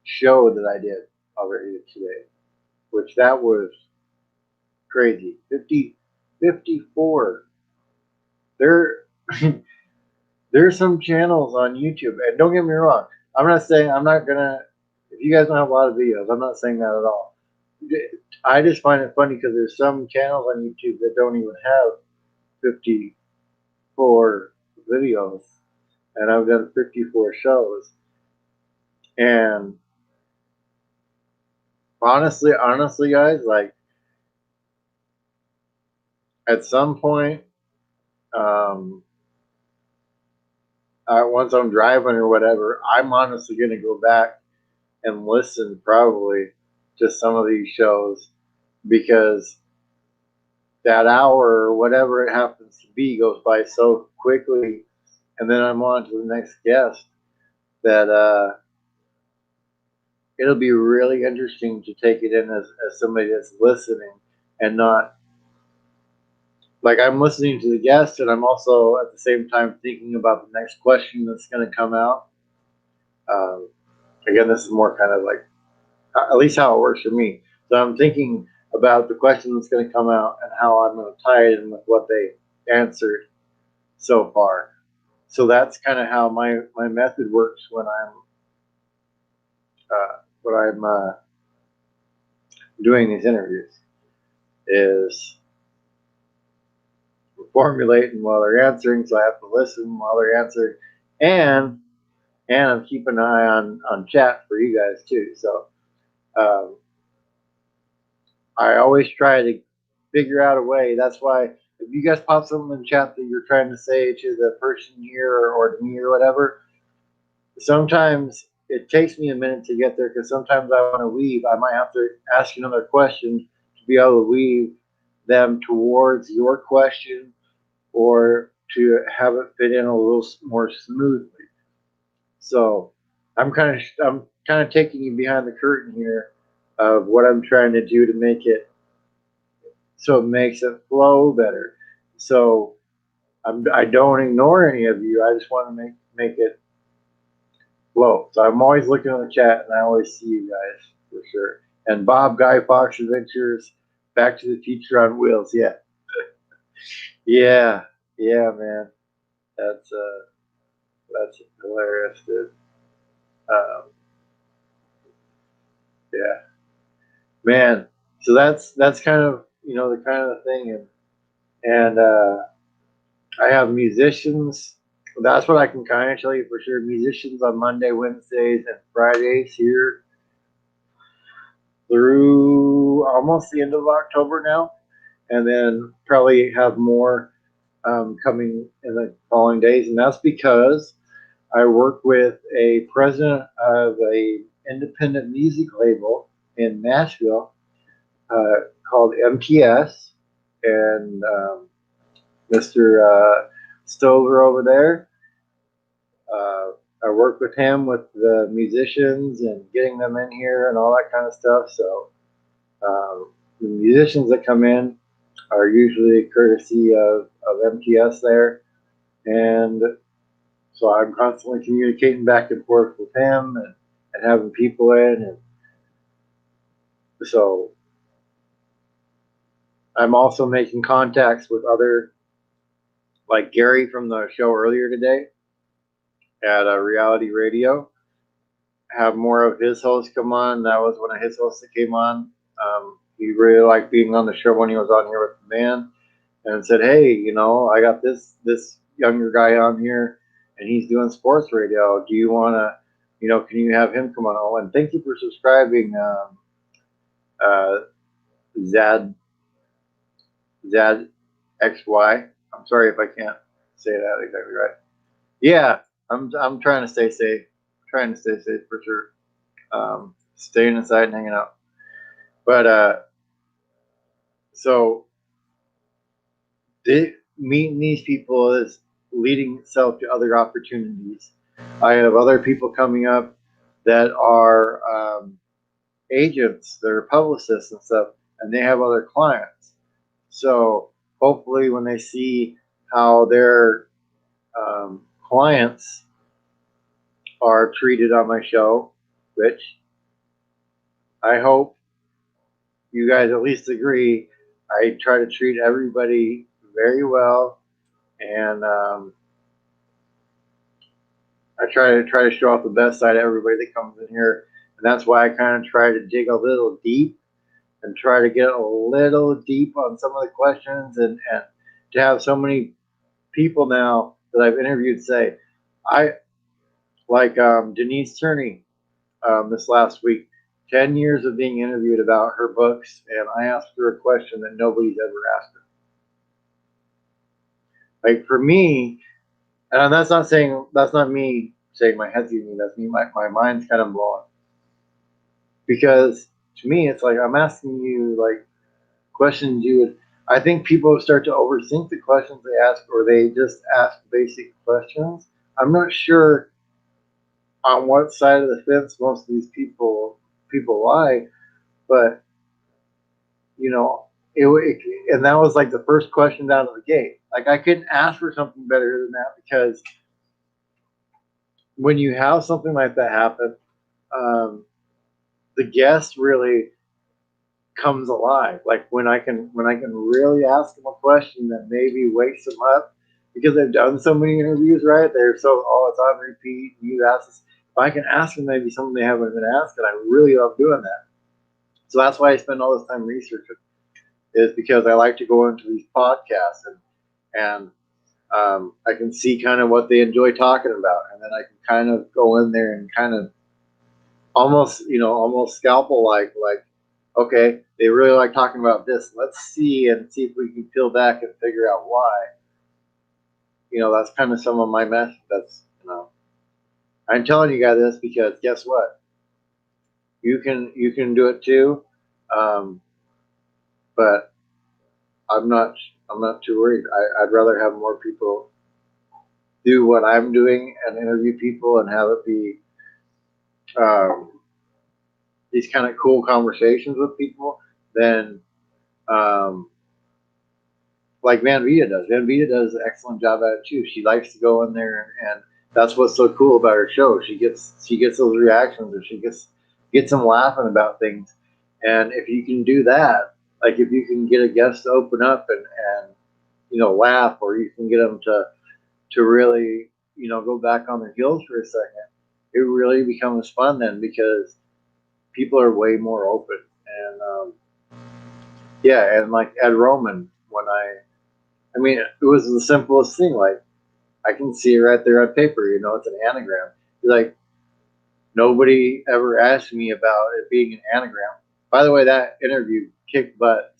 show that I did already today, which that was crazy. 54. There, there's some channels on YouTube, and don't get me wrong. I'm not saying I'm not gonna. If you guys don't have a lot of videos, I'm not saying that at all. I just find it funny because there's some channels on YouTube that don't even have 54 videos, and I've done 54 shows. And honestly, guys, like at some point, um, once I'm driving or whatever, I'm honestly gonna go back and listen probably to some of these shows because that hour or whatever it happens to be goes by so quickly, and then I'm on to the next guest that it'll be really interesting to take it in as somebody that's listening and not like I'm listening to the guest and I'm also at the same time thinking about the next question that's going to come out. Um, Again, this is more kind of like at least how it works for me. So I'm thinking about the question that's going to come out and how I'm going to tie it in with what they answered so far. So that's kind of how my method works when I'm doing these interviews is formulating while they're answering, so I have to listen while they're answering, and I'm keeping an eye on chat for you guys too. So um, I always try to figure out a way. That's why if you guys pop something in chat that you're trying to say to the person here or to me or whatever, sometimes it takes me a minute to get there because sometimes I want to weave. I might have to ask another question to be able to weave them towards your question or to have it fit in a little more smoothly. So I'm kind of taking you behind the curtain here of what I'm trying to do to make it so it makes it flow better. So I don't ignore any of you. I just want to make it flow. So I'm always looking on the chat and I always see you guys for sure. And Bob Guy Fox Adventures, Back to the Future on Wheels. Yeah, yeah, yeah, man. That's hilarious, dude. Um, yeah, man. So that's kind of the kind of thing, and I have musicians. That's what I can kind of tell you for sure. Musicians on Monday, Wednesdays, and Fridays here through almost the end of October now, and then probably have more coming in the following days. And that's because I work with a president of a independent music label in Nashville called MTS, and Mr. Stover over there. I work with him with the musicians and getting them in here and all that kind of stuff. So the musicians that come in are usually courtesy of MTS there. And so I'm constantly communicating back and forth with him and having people in. And so I'm also making contacts with other, like Gary from the show earlier today at Reality Radio. Have more of his hosts come on. That was one of his hosts that came on. He really liked being on the show when he was on here with the band, and said, "Hey, I got this younger guy on here, and he's doing sports radio. Do you want to, can you have him come on?" Oh, and thank you for subscribing, uh, Zad Zad XY. I'm sorry if I can't say that exactly right. Yeah, I'm trying to stay safe. Trying to stay safe for sure. Staying inside and hanging out. But so meeting these people is leading itself to other opportunities. I have other people coming up that are agents, they're publicists and stuff, and they have other clients. So hopefully, when they see how their clients are treated on my show, which I hope you guys at least agree, I try to treat everybody very well, and I try to show off the best side of everybody that comes in here, and that's why I kind of try to dig a little deep and try to get a little deep on some of the questions, and to have so many people now that I've interviewed say, I like Denise Turney this last week, 10 years of being interviewed about her books, and I asked her a question that nobody's ever asked her. Like for me, and that's not me saying my head's eating me, that's me, my mind's kind of blowing. Because to me, it's like I'm asking you like questions you would, I think people start to overthink the questions they ask, or they just ask basic questions. I'm not sure on what side of the fence most of these people lie, but you know, and that was like the first question out of the gate. Like I couldn't ask for something better than that, because when you have something like that happen, the guest really comes alive. Like when I can really ask them a question that maybe wakes them up, because they've done so many interviews, right? They're so, oh, it's on repeat. You ask this. If I can ask them maybe something they haven't been asked, and I really love doing that. So that's why I spend all this time researching, is because I like to go into these podcasts and I can see kind of what they enjoy talking about, and then I can kind of go in there and kind of almost scalpel like, okay, they really like talking about this. Let's see if we can peel back and figure out why. That's kind of some of my method. I'm telling you guys this because guess what? You can do it too, but I'm not too worried. I'd rather have more people do what I'm doing and interview people and have it be these kind of cool conversations with people than like Van Vita does. Van Vita does an excellent job at it too. She likes to go in there, and that's what's so cool about her show. She gets those reactions, or she gets them laughing about things. And if you can do that, like if you can get a guest to open up and laugh, or you can get them to really go back on their heels for a second, it really becomes fun then, because people are way more open. And yeah, and like Ed Roman, I mean, it was the simplest thing. Like I can see it right there on paper. It's an anagram. Like nobody ever asked me about it being an anagram. By the way, that interview kicked butt.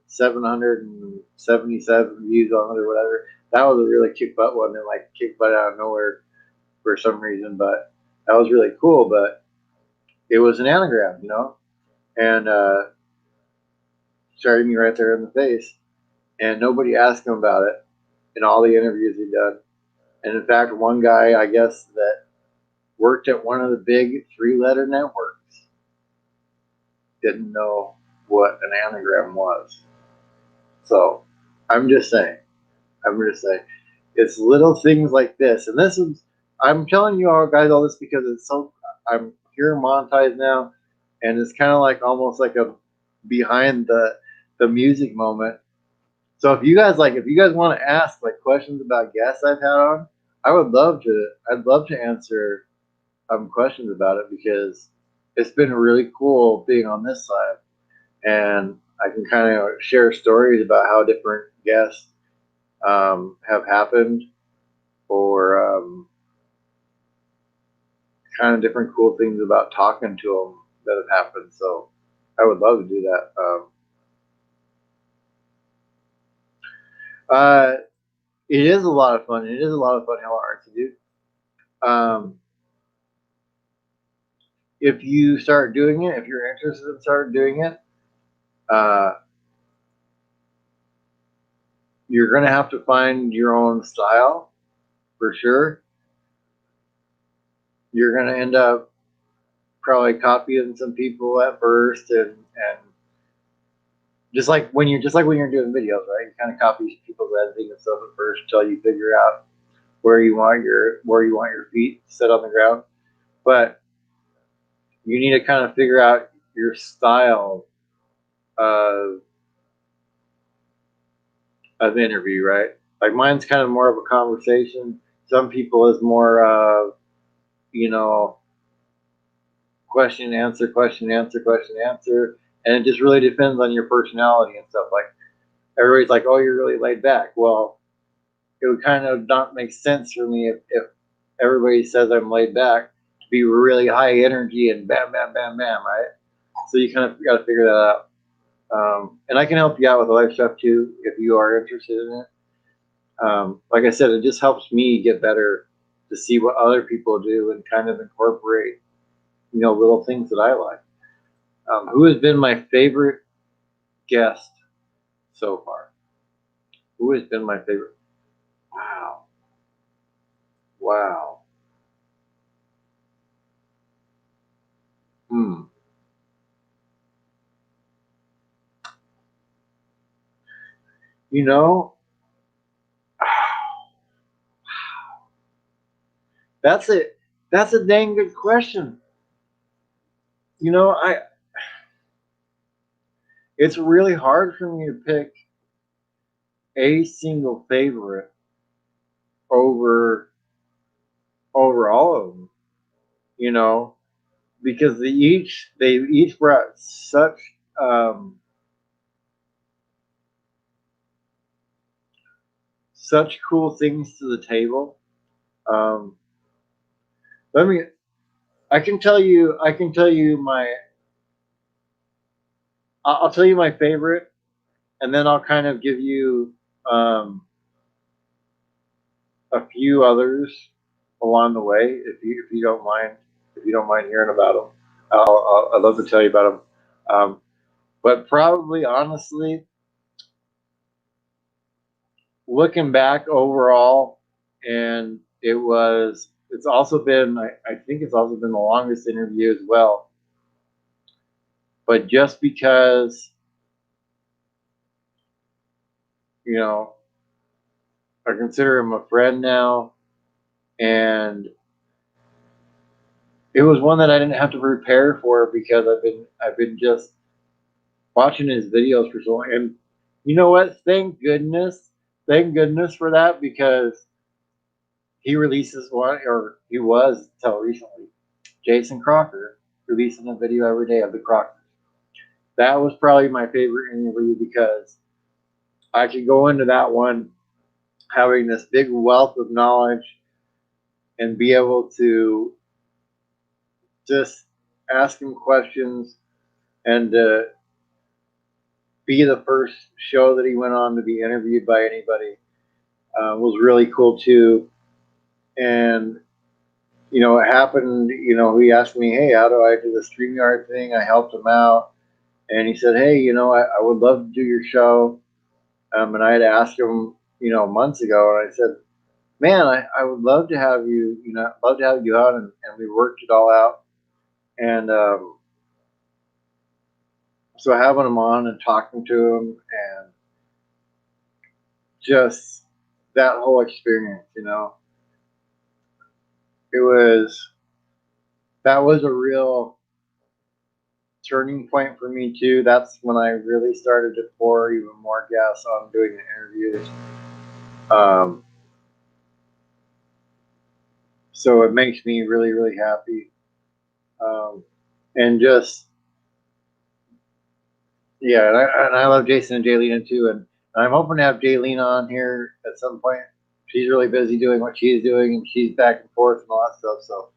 777 views on it or whatever. That was a really kick butt one. And like kicked butt out of nowhere for some reason, but that was really cool. But it was an anagram, and started me right there in the face. And nobody asked him about it in all the interviews he'd done. And in fact, one guy, I guess that worked at one of the big 3-letter networks. Didn't know what an anagram was. So I'm just saying. I'm just saying. It's little things like this. And this is, I'm telling you all guys all this because it's so, I'm here monetized now. And it's kind of like almost like a behind the music moment. So if you guys want to ask like questions about guests I've had on, I'd love to answer questions about it because it's been really cool being on this side, and I can kind of share stories about how different guests have happened, or kind of different cool things about talking to them that have happened. So I would love to do that. Uh, it is a lot of fun. It is a lot of fun how art to do. If you start doing it, if you're interested in start doing it, uh, you're going to have to find your own style for sure. You're going to end up probably copying some people at first, and just like when you're doing videos, right? You kind of copy people's editing and stuff at first until you figure out where you want your feet set on the ground. But you need to kind of figure out your style of interview, right? Like mine's kind of more of a conversation. Some people is more of, you know, question answer, question answer, question answer, and it just really depends on your personality and stuff. Like everybody's like, "Oh, you're really laid back." Well, it would kind of not make sense for me if everybody says I'm laid back to be really high energy and bam, bam, bam, bam, right? So you kind of got to figure that out. And I can help you out with life stuff too if you are interested in it. Like I said, it just helps me get better to see what other people do and kind of incorporate, little things that I like. Who has been my favorite guest so far? Who has been my favorite? Wow. Wow. Hmm. You know, that's it. That's a dang good question. You know, I it's really hard for me to pick a single favorite over all of them. You know, because they each brought um, such cool things to the table. Um, let me. I can tell you my. I'll tell you my favorite, and then I'll kind of give you um, a few others along the way, if you don't mind, if you don't mind hearing about them. I'd love to tell you about them. But probably, honestly, looking back overall, and it's also been, I think it's also been the longest interview as well. But just because, you know, I consider him a friend now, and it was one that I didn't have to prepare for because I've been just watching his videos for so long. And you know what? Thank goodness for that, because he releases one, or he was until recently, Jason Crocker, releasing a video every day of the Crockers. That was probably my favorite interview because I could go into that one having this big wealth of knowledge and be able to just ask him questions, and be the first show that he went on to be interviewed by anybody was really cool too. And it happened. He asked me, "Hey, how do I do the StreamYard thing?" I helped him out, and he said, "Hey, I would love to do your show." And I had asked him, months ago, and I said, man, I would love to have you, love to have you out, and we worked it all out. And so having him on and talking to him and just that whole experience, it was, that was a real turning point for me too. That's when I really started to pour even more gas on doing the interviews. Um, so it makes me really, really happy. Um, and just, yeah, and I love Jason and Jaylena too. And I'm hoping to have Jaylena on here at some point. She's really busy doing what she's doing, and she's back and forth and all that stuff. So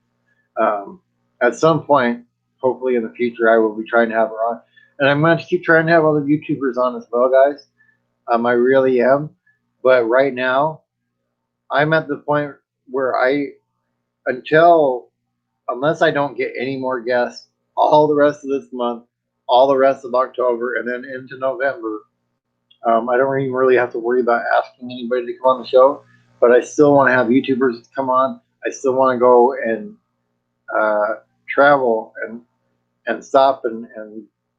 at some point, hopefully in the future, I will be trying to have her on. And I'm going to keep trying to have other YouTubers on as well, guys. I really am. But right now, I'm at the point where until, unless I don't get any more guests all the rest of this month, all the rest of October, and then into November, I don't even really have to worry about asking anybody to come on the show. But I still want to have YouTubers come on. I still want to go and uh, travel and stop and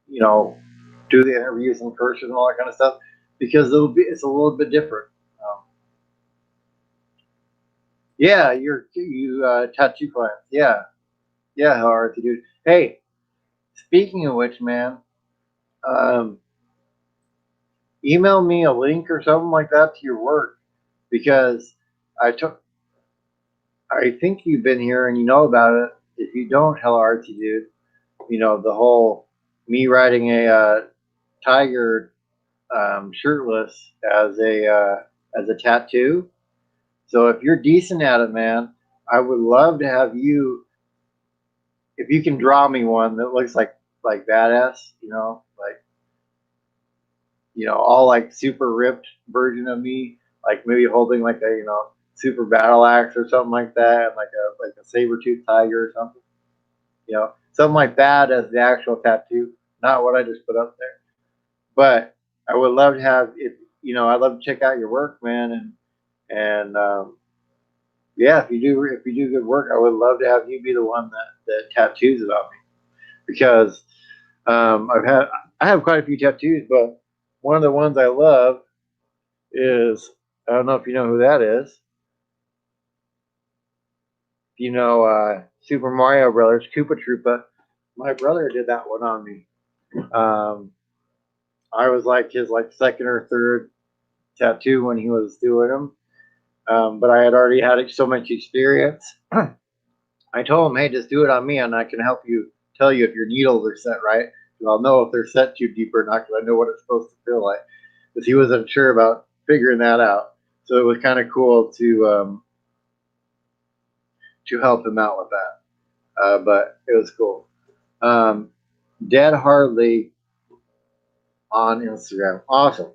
do the interviews in person and all that kind of stuff because it's a little bit different. Um, yeah, you tattoo clients. Yeah, yeah, how are you, dude? Hey, speaking of which, man, um, email me a link or something like that to your work because I took. I think you've been here and you know about it. If you don't, hell artsy dude. The whole me riding a tiger shirtless as a tattoo. So if you're decent at it, man, I would love to have you. If you can draw me one that looks like badass, like all like super ripped version of me, like maybe holding like a super battle axe or something like that, like a saber tooth tiger or something, something like that as the actual tattoo, not what I just put up there. But I would love to have if I'd love to check out your work, man, and yeah, if you do good work, I would love to have you be the one that tattoos about me because I have quite a few tattoos, but one of the ones I love is I don't know if you know who that is. Super Mario Brothers, Koopa Troopa. My brother did that one on me. Um, I was like his second or third tattoo when he was doing them, but I had already had so much experience. I told him, hey, just do it on me, and I can help you tell you if your needles are set right. I'll know if they're set too deep or not because I know what it's supposed to feel like. Because he wasn't sure about figuring that out, so it was kind of cool to help him out with that. But it was cool. Um, Dead Hardly on Instagram, awesome.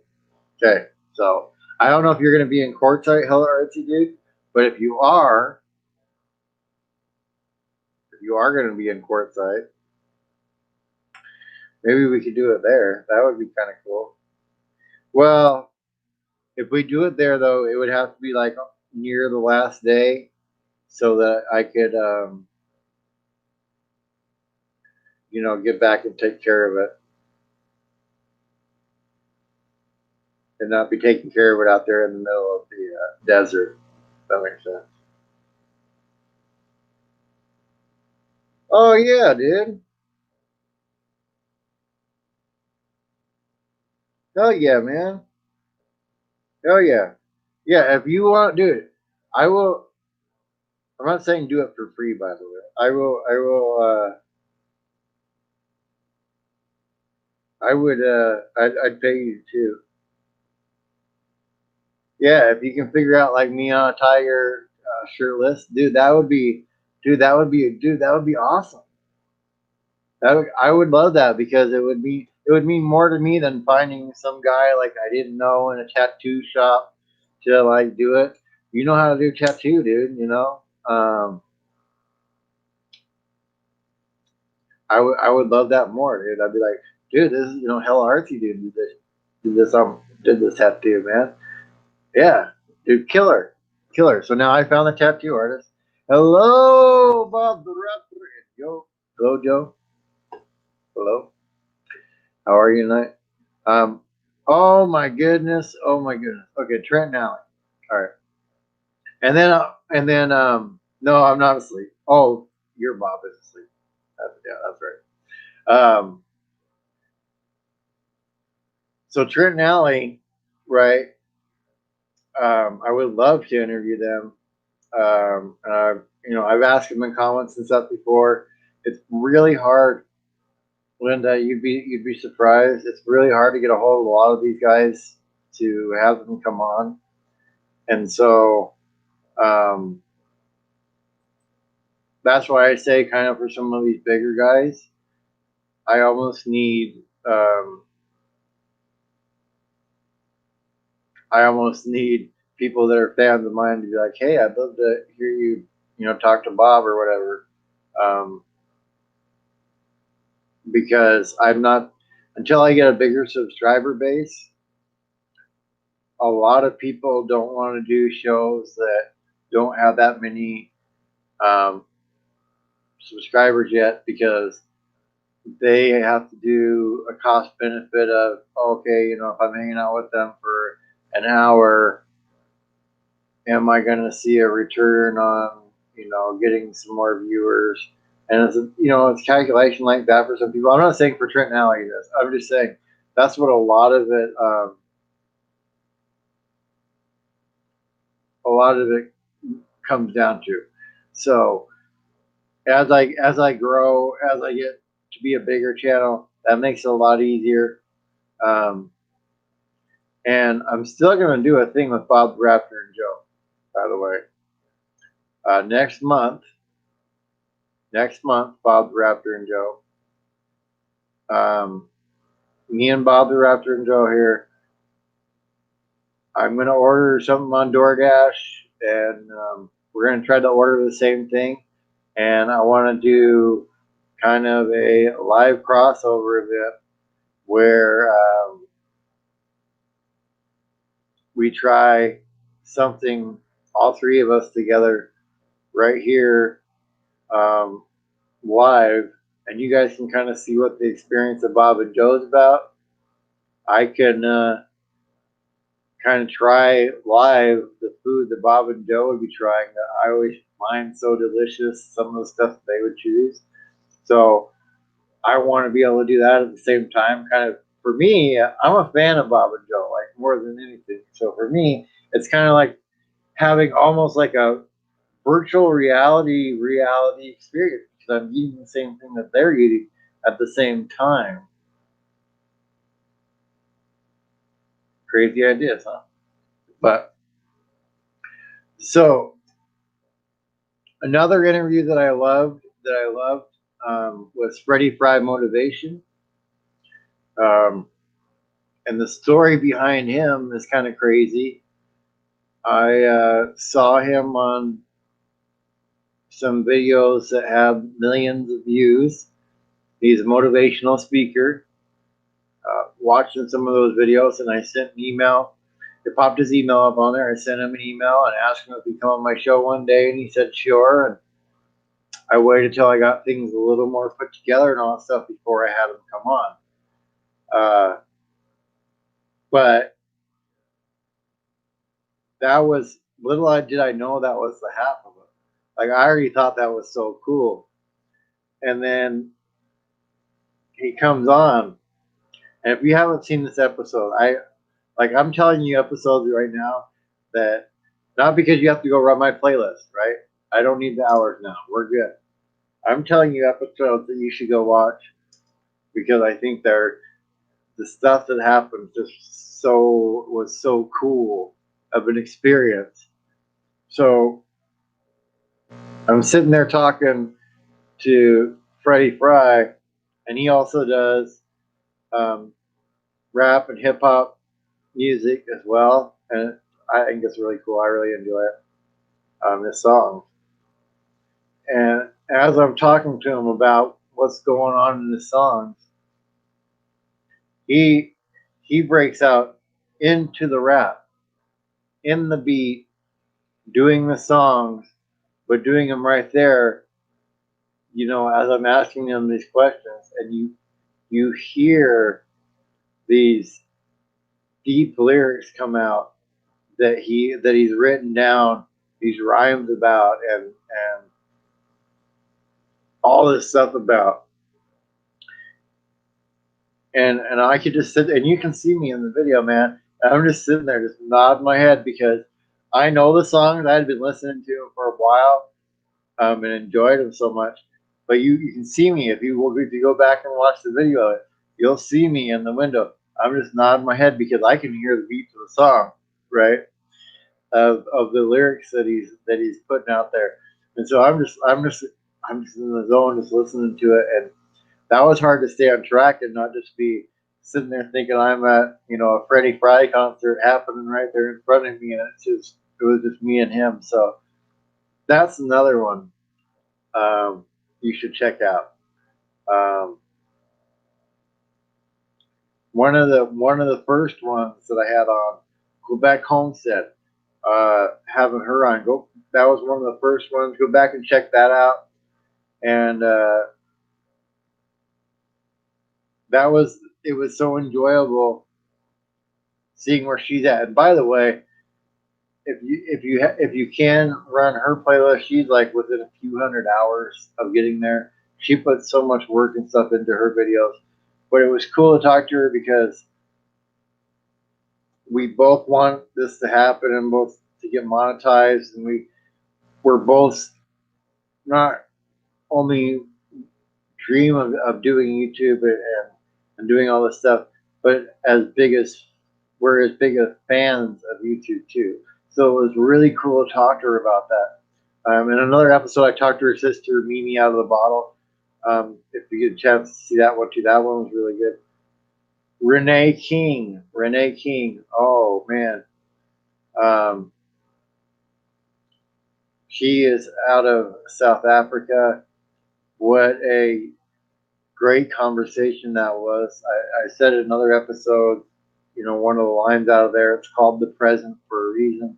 Okay, so I don't know if you're going to be in courtside, Hella Artsy dude, but if you are going to be in courtside, maybe we could do it there. That would be kind of cool. Well, if we do it there, though, it would have to be like near the last day so that I could, get back and take care of it and not be taking care of it out there in the middle of the desert. If that makes sense. Oh, yeah, dude. Hell yeah, man. Hell yeah. Yeah, if you want to do it, I will. I'm not saying do it for free, by the way. I would, I'd pay you too. Yeah, if you can figure out like me on a tiger shirtless, dude, that would be awesome. I would love that because it would mean more to me than finding some guy like I didn't know in a tattoo shop to like do it. You know how to do tattoo, dude. I would love that more, dude. I'd be like, dude, this is hella artsy, dude. Did this tattoo, man. Yeah, dude, killer. Killer. So now I found the tattoo artist. Hello, Bob the Rapper. Joe. Hello, Joe. Hello. How are you tonight? Um, oh my goodness. Oh my goodness. Okay, Trent Alley. All right. No, I'm not asleep. Oh, your Bob is asleep. Yeah, that's right. So Trent Alley, right? I would love to interview them. I've asked them in comments and stuff before. It's really hard, Linda. You'd be surprised. It's really hard to get a hold of a lot of these guys to have them come on, and so um, that's why I say, kind of for some of these bigger guys, I almost need I almost need people that are fans of mine to be like, hey, I'd love to hear you, talk to Bob or whatever. Um, because I'm not, until I get a bigger subscriber base, a lot of people don't want to do shows that don't have that many um, subscribers yet because they have to do a cost benefit of, okay, if I'm hanging out with them for an hour, am I going to see a return on, getting some more viewers? And it's calculation like that for some people. I'm not saying for Trent Alley this. I'm just saying that's what a lot of it comes down to. So as I grow, as I get to be a bigger channel, that makes it a lot easier. Um, and I'm still going to do a thing with Bob the Raptor and Joe, by the way. Next month, Bob the Raptor and Joe. Me and Bob the Raptor and Joe here. I'm going to order something on DoorDash, and we're going to try to order the same thing. And I want to do kind of a live crossover event where we try something, all three of us together, right here, um, live, and you guys can kind of see what the experience of Bob and Joe is about. I can kind of try live the food that Bob and Joe would be trying that I always find so delicious, some of the stuff they would choose. So I want to be able to do that at the same time. Kind of for me, I'm a fan of Bob and Joe, like more than anything. So for me, it's kind of like having almost like a virtual reality experience because I'm eating the same thing that they're eating at the same time. Crazy ideas, huh? But so another interview that I loved was Freddie Fry Motivation. Um, and the story behind him is kind of crazy. I saw him on some videos that have millions of views. He's a motivational speaker. Watching some of those videos, and I sent an email. It popped his email up on there. I sent him an email and asked him if he'd come on my show one day, and he said sure. And I waited till I got things a little more put together and all that stuff before I had him come on. But that was little did I know that was the half of it. Like I already thought that was so cool. And then he comes on, and if you haven't seen this episode, I'm telling you episodes right now that not because you have to go run my playlist, right? I don't need the hours now. We're good. I'm telling you episodes that you should go watch because I think they're the stuff that happened was so cool of an experience. So I'm sitting there talking to Freddie Fry, and he also does rap and hip hop music as well, and I think it's really cool. I really enjoy it. This song, and as I'm talking to him about what's going on in the songs, he he breaks out into the rap, in the beat, doing the songs, but doing them right there, as I'm asking them these questions, and you hear these deep lyrics come out that he's written down these rhymes about and all this stuff about. And I could just sit, and you can see me in the video, man. And I'm just sitting there, just nodding my head because I know the songs. I had been listening to them for a while, and enjoyed them so much. But you can see me if you go back and watch the video of it, you'll see me in the window. I'm just nodding my head because I can hear the beats of the song, right? Of the lyrics that he's putting out there, and so I'm just in the zone, just listening to it, and that was hard to stay on track and not just be sitting there thinking I'm at a Freddie Fry concert happening right there in front of me, and it was just me and him. So that's another one you should check out. Um, one of the first ones that I had on Quebec Homestead, having her on. That was one of the first ones. Go back and check that out. And it was so enjoyable seeing where she's at. And by the way, if you can run her playlist, she's like within a few hundred hours of getting there. She puts so much work and stuff into her videos. But it was cool to talk to her because we both want this to happen and both to get monetized, and we're both not only dream of doing YouTube and doing all this stuff, but we're as big as fans of YouTube too. So it was really cool to talk to her about that. In another episode, I talked to her sister, Mimi Out of the Bottle. If you get a chance to see that one too, that one was really good. Renee King. Oh man, um, she is out of South Africa. What a great conversation that was. I said in another episode, one of the lines out of there, it's called the present for a reason.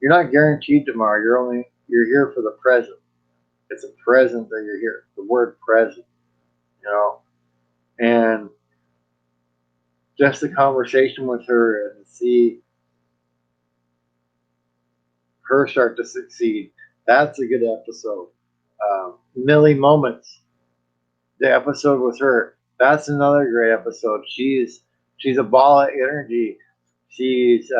You're not guaranteed tomorrow. You're here for the present. It's a present that you're here. The word present, you know, and just the conversation with her and see her start to succeed. That's a good episode. Millie Moments, the episode with her. That's another great episode. She's a ball of energy. She's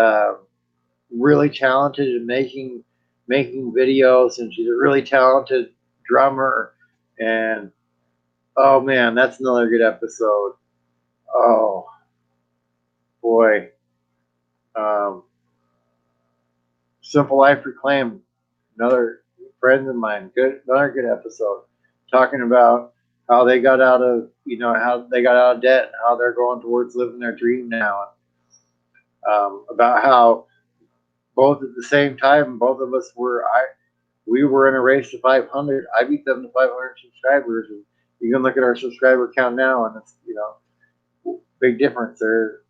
really talented in making videos, and she's a really talented drummer. And oh man, that's another good episode. Oh boy, um, Simple Life Reclaimed, another friend of mine. Another good episode, talking about how they got out of debt and how they're going towards living their dream now. About how both at the same time, both of us we were in a race to 500. I beat them to 500 subscribers, and you can look at our subscriber count now, and it's big difference. They're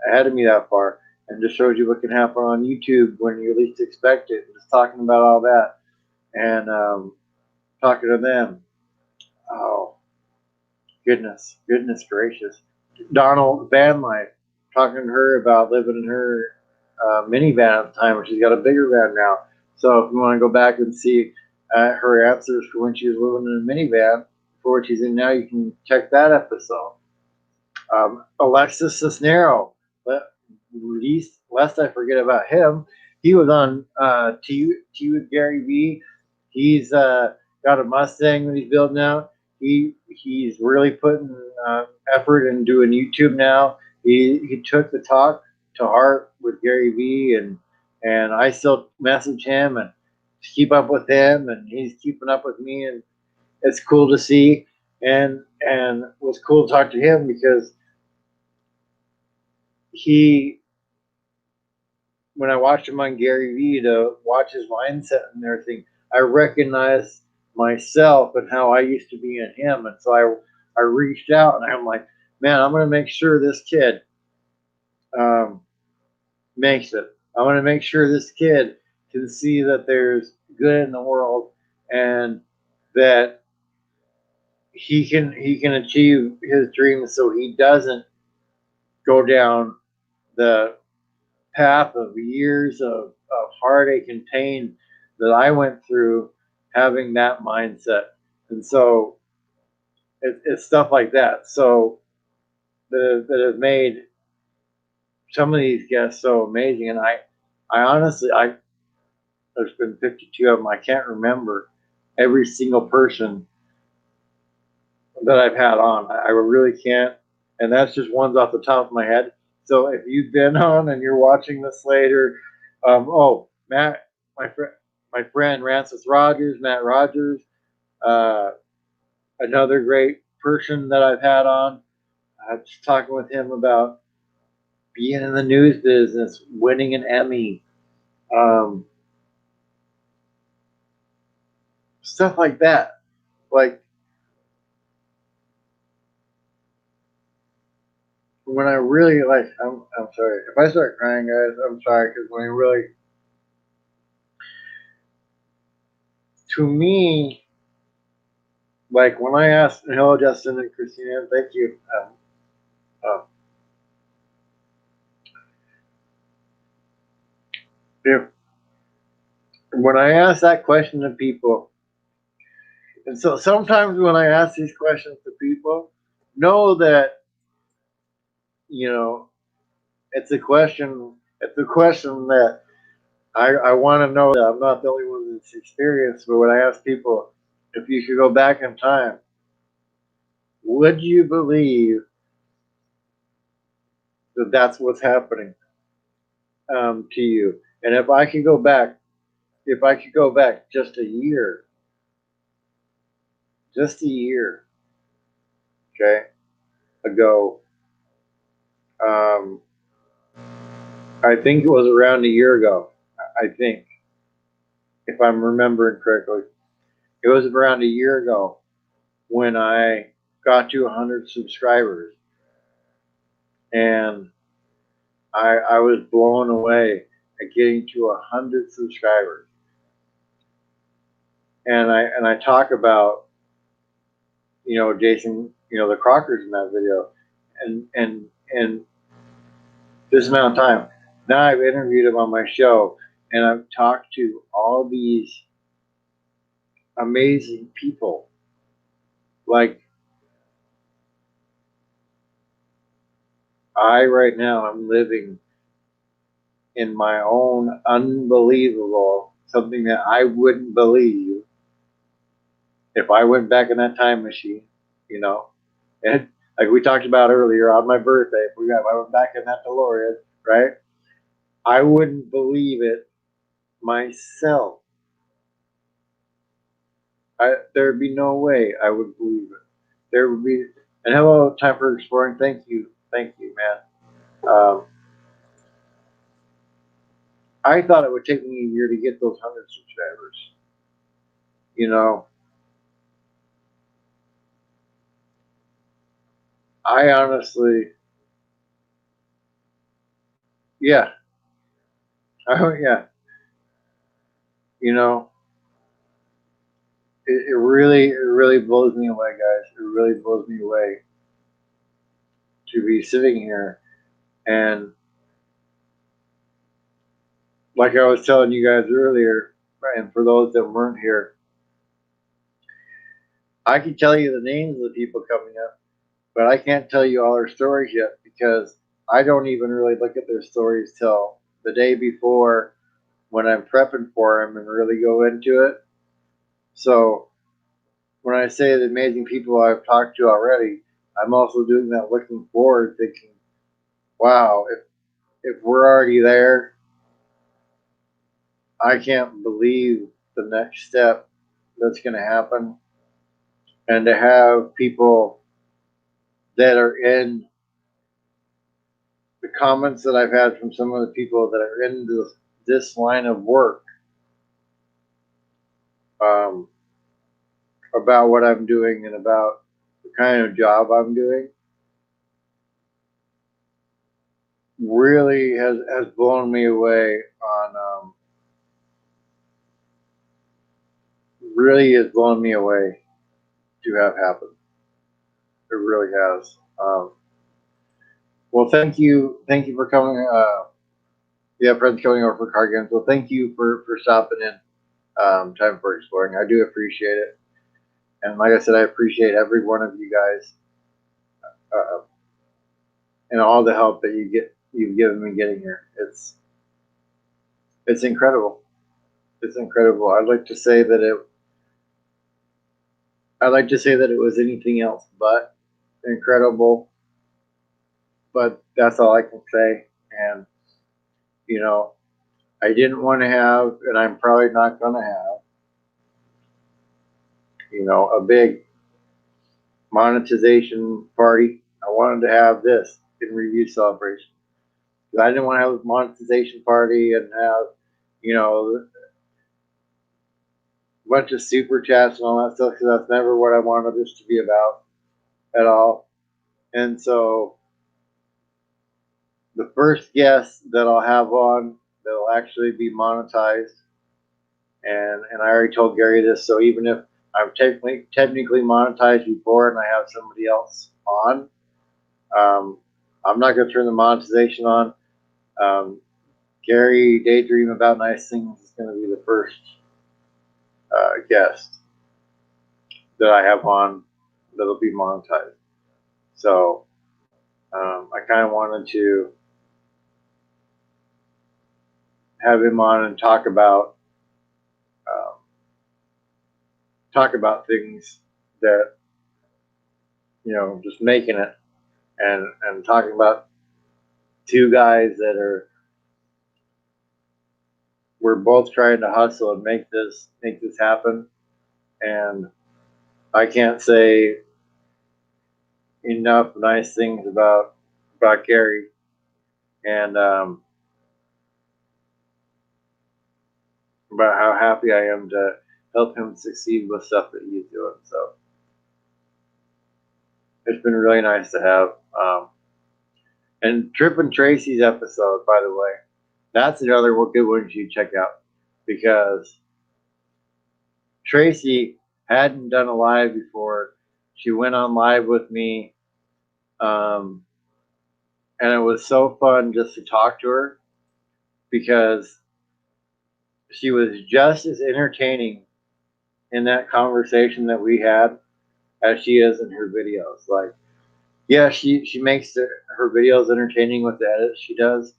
ahead of me that far, and just shows you what can happen on YouTube when you least expect it. Just talking about all that and talking to them. Oh goodness gracious, Donald Van Life, talking to her about living in her minivan at the time, when she's got a bigger van now. So if you want to go back and see her answers for when she was living in a minivan for what she's in now, you can check that episode. Alexis Cisnero, lest I forget about him, he was on Tea with Gary Vee. He's got a Mustang that he's building out. He's really putting effort in doing YouTube now. He took the talk to heart with Gary Vee, and I still message him and keep up with him, and he's keeping up with me, and it's cool to see. And it was cool to talk to him because when I watched him on Gary Vee, to watch his mindset and everything, I recognized myself and how I used to be in him. And so I reached out, and I'm like, man, I'm going to make sure this kid makes it. I want to make sure this kid can see that there's good in the world and that he can achieve his dreams so he doesn't go down the path of years of heartache and pain that I went through having that mindset. And so it's stuff like that. So that have made some of these guests so amazing. And I honestly, there's been 52 of them. I can't remember every single person that I've had on. I really can't. And that's just ones off the top of my head. So if you've been on and you're watching this later, Matt, my friend Rancis Rogers, Matt Rogers, uh, another great person that I've had on. I was talking with him about being in the news business, winning an Emmy, um, stuff like that. Like when I really like, I'm sorry if I start crying, guys. I'm sorry because when I really, to me, like when I asked, hello Justin and Christina, thank you. Uh, if when I ask that question to people, and so sometimes when I ask these questions to people, know that you know it's a question. It's a question that I want to know that I'm not the only one that's experienced. But when I ask people if you could go back in time, would you believe that that's what's happening to you? And if I could go back just a year, okay, ago, um, I think it was around a year ago. I think, if I'm remembering correctly, it was around a year ago when I got to 100 subscribers, and I was blown away at getting to 100 subscribers. And I talk about Jason, the Crockers in that video, and this amount of time. Now I've interviewed him on my show, and I've talked to all these amazing people. Like I right now I'm living in my own unbelievable something that I wouldn't believe if I went back in that time machine, you know. And like we talked about earlier on my birthday, if I went back in that DeLorean, right? I wouldn't believe it myself. There'd be no way I would believe it. There would be. And hello, Time for Exploring. Thank you, man. I thought it would take me a year to get those 100 subscribers. You know, I honestly, yeah, yeah, you know, it really blows me away, guys. It really blows me away to be sitting here and, like I was telling you guys earlier, and for those that weren't here, I can tell you the names of the people coming up, but I can't tell you all their stories yet because I don't even really look at their stories till the day before when I'm prepping for them and really go into it. So when I say the amazing people I've talked to already, I'm also doing that looking forward, thinking, wow, if we're already there, I can't believe the next step that's going to happen. And to have people that are in the comments that I've had from some of the people that are in this line of work, um, about what I'm doing and about the kind of job I'm doing really has blown me away on really has blown me away to have happened. It really has. Well, thank you for coming. Yeah, friends coming over for card games. Well, thank you for stopping in. Time for exploring. I do appreciate it, and like I said, I appreciate every one of you guys and all the help that you've given me getting here. It's incredible. It's incredible. I'd like to say that it was anything else but incredible, but that's all I can say. And you know, I didn't want to have, and I'm probably not going to have, a big monetization party. I wanted to have this in review celebration. I didn't want to have a monetization party and have, a bunch of super chats and all that stuff because that's never what I wanted this to be about at all. And so the first guest that I'll have on that'll actually be monetized, and I already told Gary this, so even if I'm technically monetized before and I have somebody else on, I'm not going to turn the monetization on. Gary Daydream About Nice Things is going to be the first guest that I have on that'll be monetized. So I kind of wanted to have him on and talk about things that just making it, and talking about two guys that we're both trying to hustle and make this happen. And I can't say enough nice things about Gary, and about how happy I am to help him succeed with stuff that he's doing. So it's been really nice to have. And Trip and Tracy's episode, by the way, that's another good one you should check out, because Tracy hadn't done a live before. She went on live with me, and it was so fun just to talk to her, because she was just as entertaining in that conversation that we had as she is in her videos. Like, yeah, she makes her videos entertaining with the edits she does,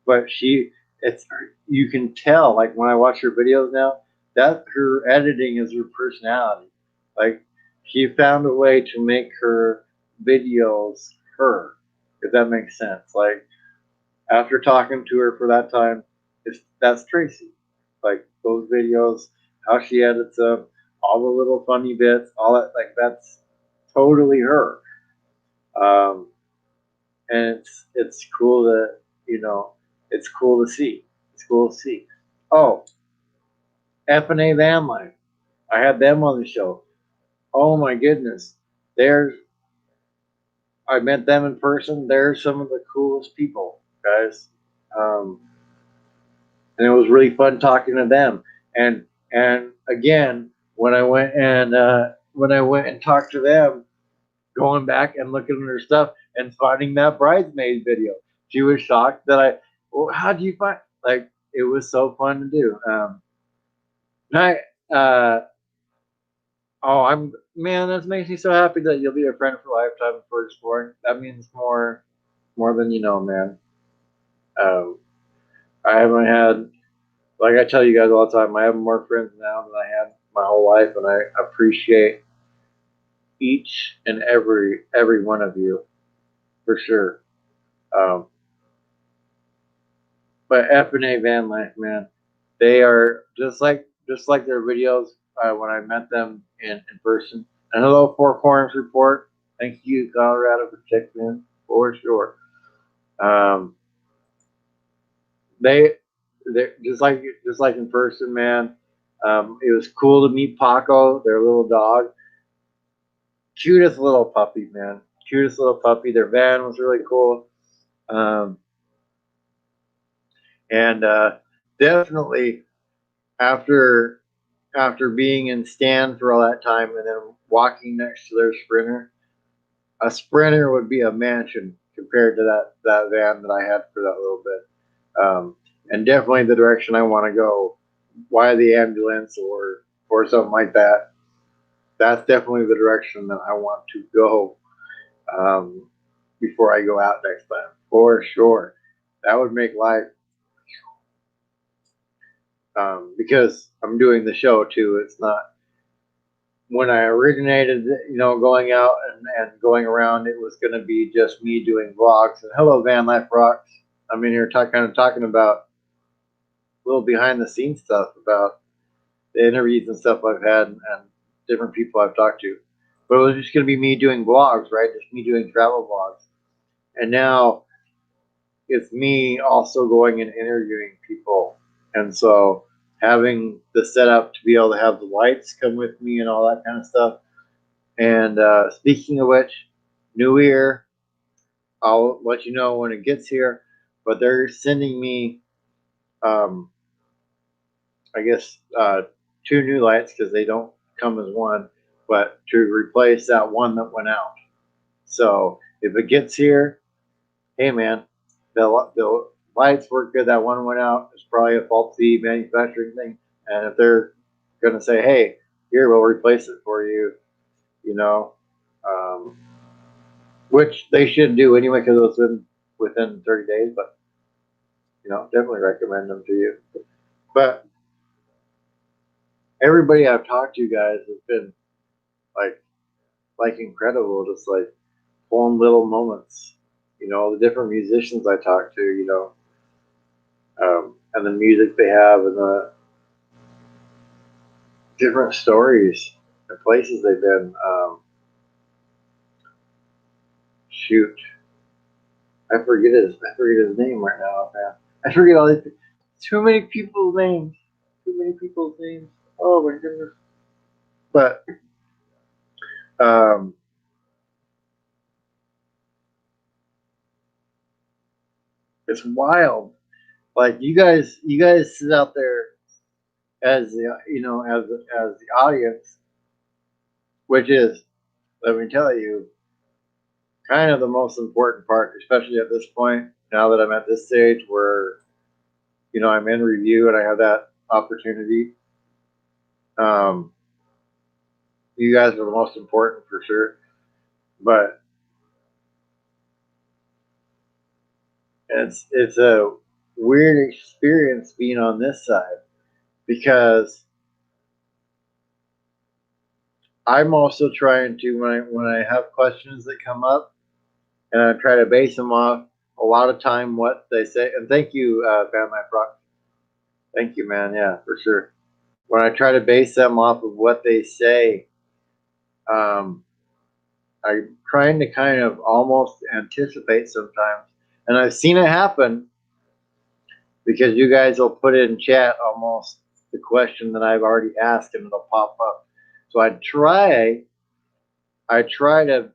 but you can tell, like, when I watch her videos now, that her editing is her personality. Like, she found a way to make her videos her, if that makes sense. Like, after talking to her for that time, that's Tracy. Like, those videos, how she edits them, all the little funny bits, all that, like, that's totally her. Um, and it's cool to it's cool to see. It's cool to see. Oh, F&A Van Life. I had them on the show. Oh my goodness, they're I met them in person. They're some of the coolest people, guys. Um, and it was really fun talking to them. And again, when I went and talked to them, going back and looking at her stuff and finding that bridesmaid video, she was shocked that well, how do you find, like, it was so fun to do. I oh, I'm man, that makes me so happy that you'll be a friend for a lifetime for exploring. That means more than you know, man. Um, I haven't had, like I tell you guys all the time, I have more friends now than I had my whole life, and I appreciate each and every one of you for sure. Um, but F&A Van Life, man, they are just like their videos when I met them in person. And hello, Four Corners Report. Thank you, Colorado, for checking in for sure. Um, they just like in person, man. It was cool to meet Paco, their little dog. Cutest little puppy, man. Cutest little puppy. Their van was really cool. Um, and definitely after after being in stand for all that time and then walking next to their Sprinter, a Sprinter would be a mansion compared to that van that I had for that little bit. And definitely the direction I want to go. Why the ambulance or something like that? That's definitely the direction that I want to go um, before I go out next time, for sure. That would make life because I'm doing the show too. It's not when I originated, going out and going around. It was going to be just me doing vlogs. And hello, Van Life Rocks. I'm in here kind of talking about a little behind the scenes stuff about the interviews and stuff I've had and different people I've talked to. But it was just going to be me doing vlogs, right? Just me doing travel vlogs. And now it's me also going and interviewing people. And so having the setup to be able to have the lights come with me and all that kind of stuff. And speaking of which, New Year, I'll let you know when it gets here. But they're sending me, um, I guess, 2 new lights because they don't come as one, but to replace that one that went out. So if it gets here, hey man, the lights work good. That one went out. It's probably a faulty manufacturing thing. And if they're gonna say, hey, here we'll replace it for you, you know, um, which they should do anyway because it was within 30 days. But definitely recommend them to you. But everybody I've talked to, guys, has been like incredible, just like fun little moments. The different musicians I talk to, and the music they have, and the different stories and places they've been. Shoot, I forget his name right now, man. I forget all these. Too many people's names. Too many people's names. Oh my goodness. But um, it's wild. Like you guys sit out there as as the audience, which is, let me tell you, kind of the most important part, especially at this point. Now that I'm at this stage where I'm in review and I have that opportunity. Um, you guys are the most important for sure, but it's a weird experience being on this side because I'm also trying to when I have questions that come up and I try to base them off a lot of time what they say. And thank you, Van Life Rock. Thank you, man. Yeah, for sure. When I try to base them off of what they say, um, I'm trying to kind of almost anticipate sometimes. And I've seen it happen because you guys will put in chat almost the question that I've already asked and it'll pop up. So I try to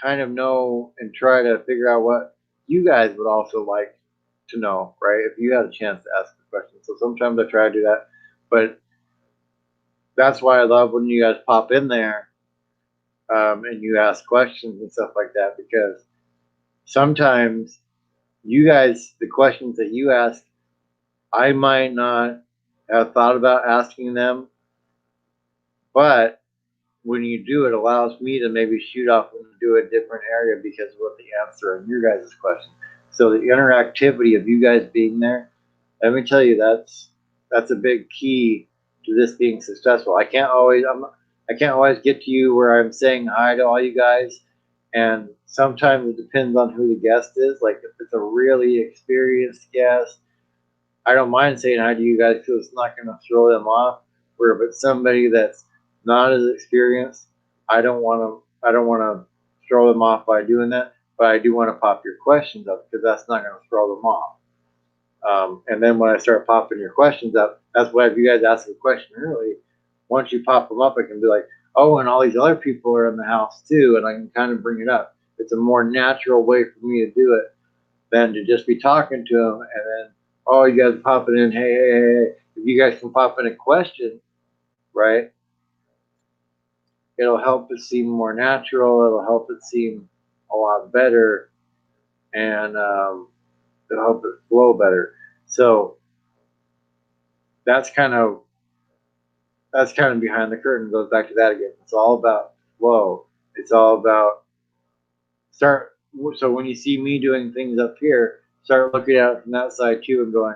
kind of know and try to figure out what you guys would also like to know, right? If you had a chance to ask a question. So sometimes I try to do that, but that's why I love when you guys pop in there and you ask questions and stuff like that, because sometimes you guys, the questions that you ask, I might not have thought about asking them, but when you do, it allows me to maybe shoot off and do a different area because of what the answer on your guys' question. So the interactivity of you guys being there, let me tell you, that's a big key to this being successful. I can't always get to you where I'm saying hi to all you guys, and sometimes it depends on who the guest is. Like if it's a really experienced guest, I don't mind saying hi to you guys because it's not going to throw them off. Where if it's somebody that's not as experienced, I don't want to throw them off by doing that. But I do want to pop your questions up because that's not going to throw them off. And then when I start popping your questions up, that's why if you guys ask a question early, once you pop them up, I can be like, oh, and all these other people are in the house too, and I can kind of bring it up. It's a more natural way for me to do it than to just be talking to them and then, oh, you guys popping in, hey, hey, hey. if you guys can pop in a question, right, it'll help it seem more natural. It'll help it seem a lot better, and it'll help it flow better. So that's kind of behind the curtain. It goes back to that again. It's all about flow. It's all about start. So when you see me doing things up here, start looking at it from that side too, and going,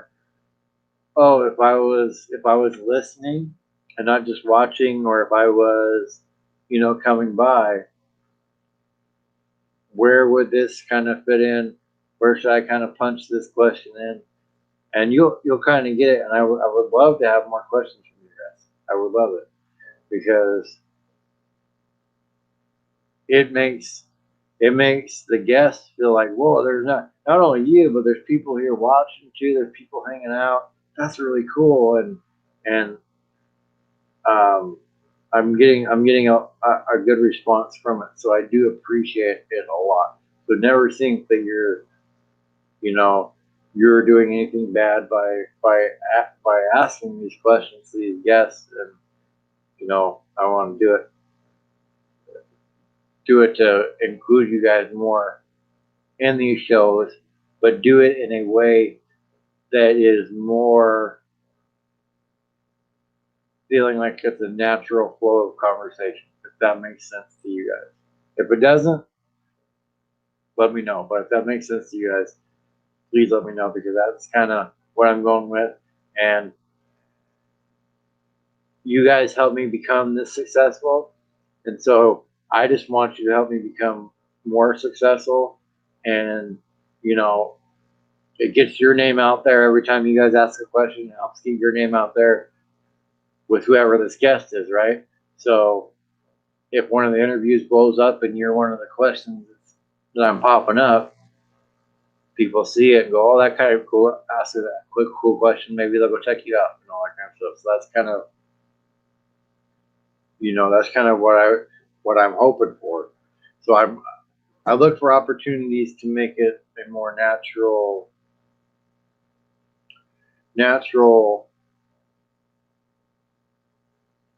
oh, if I was listening and not just watching, or if I was, coming by, where would this kind of fit in? Where should I kind of punch this question in? And you'll kind of get it. And I would love to have more questions from you guys. I would love it, because it makes the guests feel like, whoa, there's not only you, but there's people here watching too. There's people hanging out. That's really cool. And um, I'm getting a good response from it. So I do appreciate it a lot. So never think that you're doing anything bad by asking these questions to these guests. And I want to do it to include you guys more in these shows, but do it in a way that is more feeling like it's a natural flow of conversation, if that makes sense to you guys. If it doesn't, let me know. But if that makes sense to you guys, please let me know, because that's kind of what I'm going with. And you guys helped me become this successful. And so I just want you to help me become more successful. And, it gets your name out there every time you guys ask a question. It helps get your name out there with whoever this guest is, right? So if one of the interviews blows up and you're one of the questions that I'm popping up, people see it and go, oh, that kind of cool. Ask that quick, cool question. Maybe they'll go check you out and all that kind of stuff. So that's kind of what I'm hoping for. So I look for opportunities to make it a more natural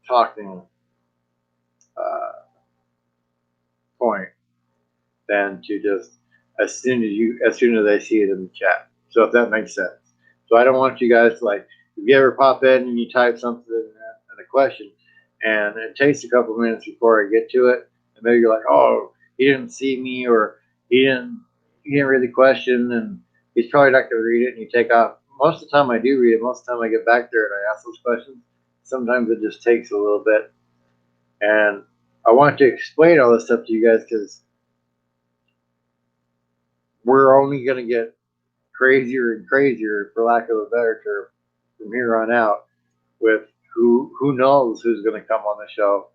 talking point than to just as soon as I see it in the chat. So if that makes sense. So I don't want you guys to, like, if you ever pop in and you type something in a question and it takes a couple minutes before I get to it, and maybe you're like, oh, he didn't see me, or he didn't read the question, and he's probably not going to read it, and you take off. Most of the time I do read it. Most of the time I get back there and I ask those questions. Sometimes it just takes a little bit. And I want to explain all this stuff to you guys, because we're only going to get crazier and crazier, for lack of a better term, from here on out, with who knows who's going to come on the show.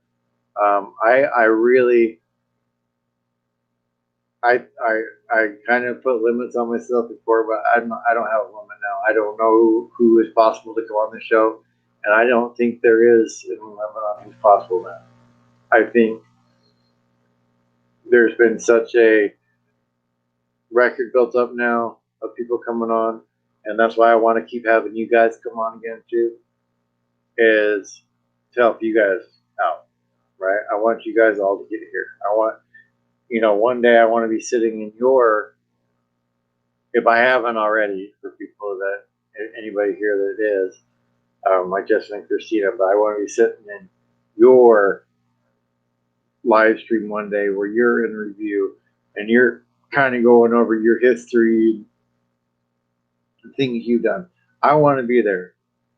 I really, I kind of put limits on myself before, but I don't have a limit now. I don't know who is possible to come on the show, and I don't think there is a limit on who's possible now. I think there's been such a record built up now of people coming on, and that's why I want to keep having you guys come on again too, is to help you guys out, right? I want you guys all to get here. I want, one day I want to be sitting in your, if I haven't already, for people that, anybody here that is, like Justin and Christina, but I want to be sitting in your live stream one day where you're in review and you're kind of going over your history, the things you've done. I want to be there.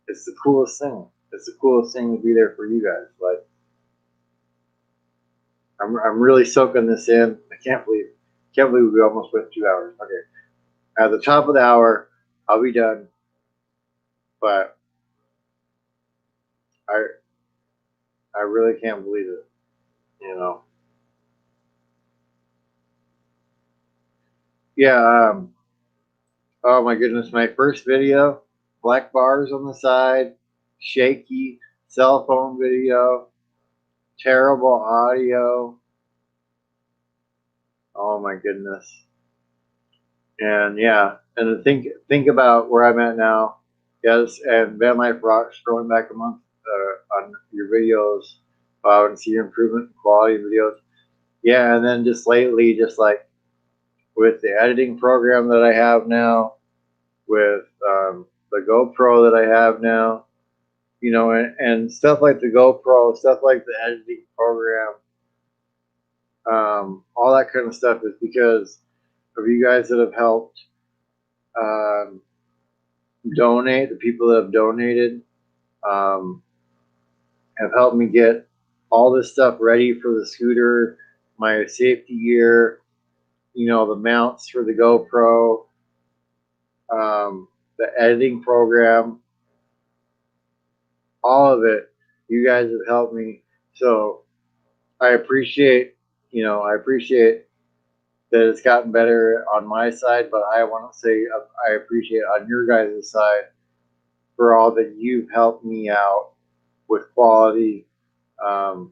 It's the coolest thing. It's the coolest thing to be there for you guys. Like, I'm really soaking this in. I can't believe we almost went 2 hours. Okay, at the top of the hour, I'll be done. But I really can't believe it. Yeah. Oh my goodness, my first video, black bars on the side, shaky cell phone video, terrible audio. Oh my goodness. And yeah, and think about where I'm at now. Yes, and Van Life Rocks going back a month on your videos. Wow, and see your improvement in quality of videos. Yeah, and then just lately, just like with the editing program that I have now, with the GoPro that I have now, and stuff like the GoPro, stuff like the editing program, all that kind of stuff is because of you guys that have helped um, donate, the people that have donated, um, have helped me get all this stuff ready for the scooter, my safety gear, the mounts for the GoPro, the editing program, all of it. You guys have helped me. So I appreciate, I appreciate that it's gotten better on my side, but I want to say I appreciate on your guys' side for all that you've helped me out with quality. Um,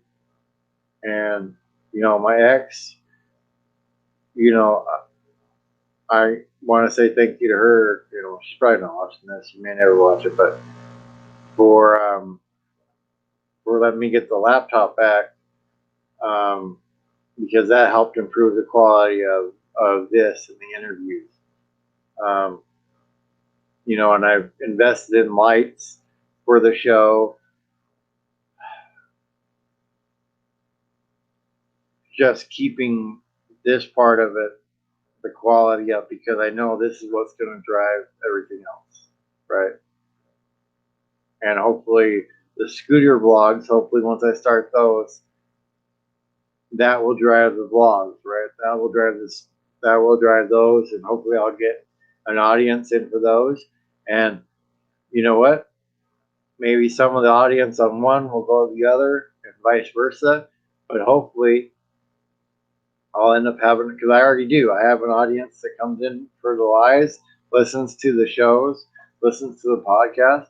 and, my ex, you know, I want to say thank you to her. She's probably not watching this. She may never watch it, but for um, for letting me get the laptop back, um, because that helped improve the quality of this and the interviews. Um, and I've invested in lights for the show, just keeping this part of it, the quality up, because I know this is what's going to drive everything else, right? And hopefully the scooter vlogs, hopefully once I start those, that will drive the vlogs, right? That will drive those, and hopefully I'll get an audience in for those. And you know what? Maybe some of the audience on one will go to the other, and vice versa. But hopefully, I'll end up having, because I already do. I have an audience that comes in for the lives, listens to the shows, listens to the podcast,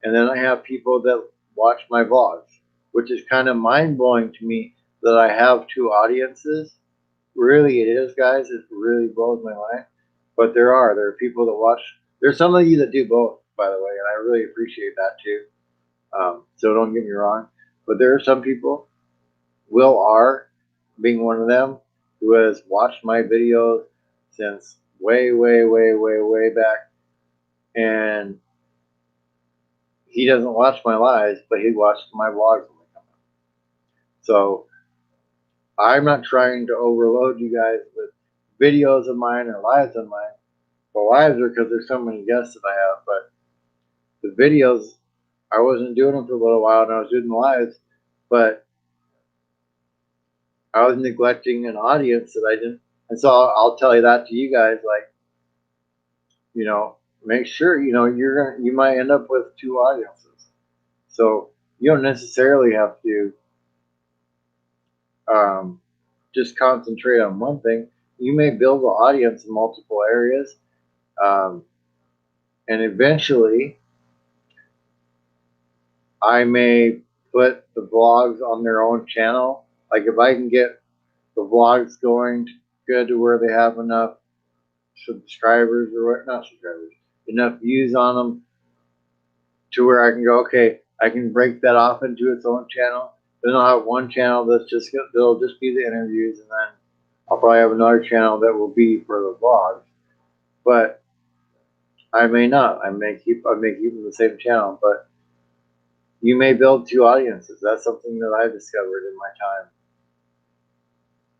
and then I have people that watch my vlogs, which is kind of mind blowing to me that I have two audiences. Really, it is, guys. It really blows my mind. But there are people that watch. There's some of you that do both, by the way, and I really appreciate that too. So don't get me wrong. But there are some people, Will R being one of them, who has watched my videos since way, way, way, way, way back. And he doesn't watch my lives, but he watches my vlogs when they come out. So I'm not trying to overload you guys with videos of mine or lives of mine. The lives are because there's so many guests that I have, but the videos, I wasn't doing them for a little while and I was doing the lives, but I was neglecting an audience that I didn't. And so I'll tell you that to you guys, like, make sure, you might end up with two audiences. So you don't necessarily have to just concentrate on one thing. You may build an audience in multiple areas. Um, and eventually I may put the vlogs on their own channel. Like if I can get the vlogs going good to where they have enough subscribers or what, not subscribers, enough views on them to where I can go, okay, I can break that off into its own channel. Then I'll have one channel that'll just be the interviews, and then I'll probably have another channel that will be for the vlogs. But I may not. I may keep them the same channel, but you may build two audiences. That's something that I discovered in my time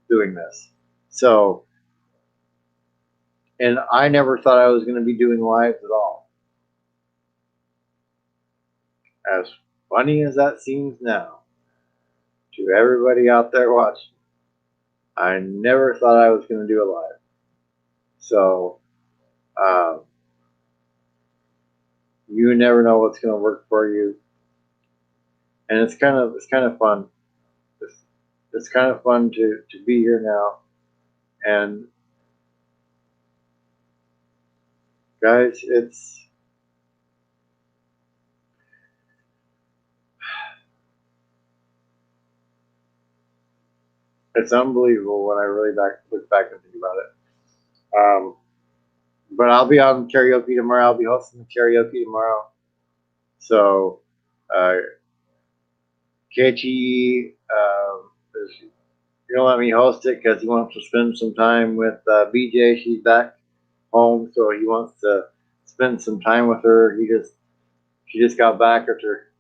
doing this. So, and I never thought I was going to be doing lives at all. As funny as that seems now to everybody out there watching, I never thought I was going to do a live. So, you never know what's going to work for you, and it's kind of fun. It's kind of fun to be here now, and guys, it's unbelievable when I really look back and think about it. But I'll be on karaoke tomorrow. I'll be hosting the karaoke tomorrow. So KT is gonna let me host it because he wants to spend some time with BJ. She's back home, so he wants to spend some time with her. She just got back after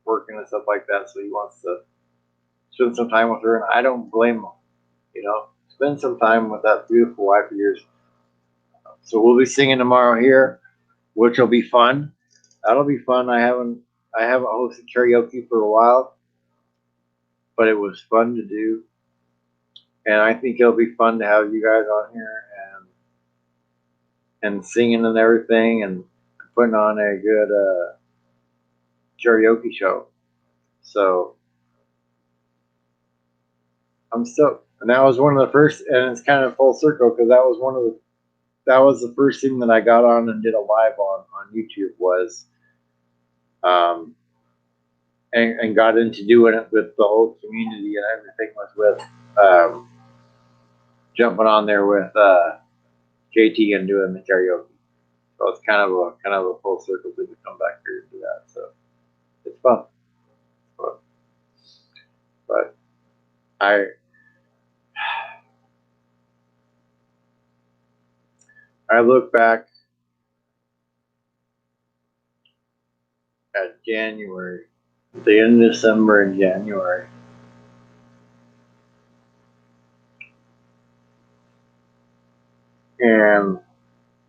working and stuff like that, so he wants to spend some time with her, and I don't blame him. Spend some time with that beautiful wife of yours. So we'll be singing tomorrow here, which will be fun. That'll be fun. I haven't hosted karaoke for a while, but it was fun to do, and I think it'll be fun to have you guys on here and singing and everything, and putting on a good karaoke show. So I'm stoked. And that was one of the first, and it's kind of full circle because that was the first thing that I got on and did a live on YouTube was, and got into doing it with the whole community and everything was with jumping on there with KT and doing the karaoke. So it's kind of a full circle thing to come back here and do that. So it's fun. But I look back at January, the end of December and January, and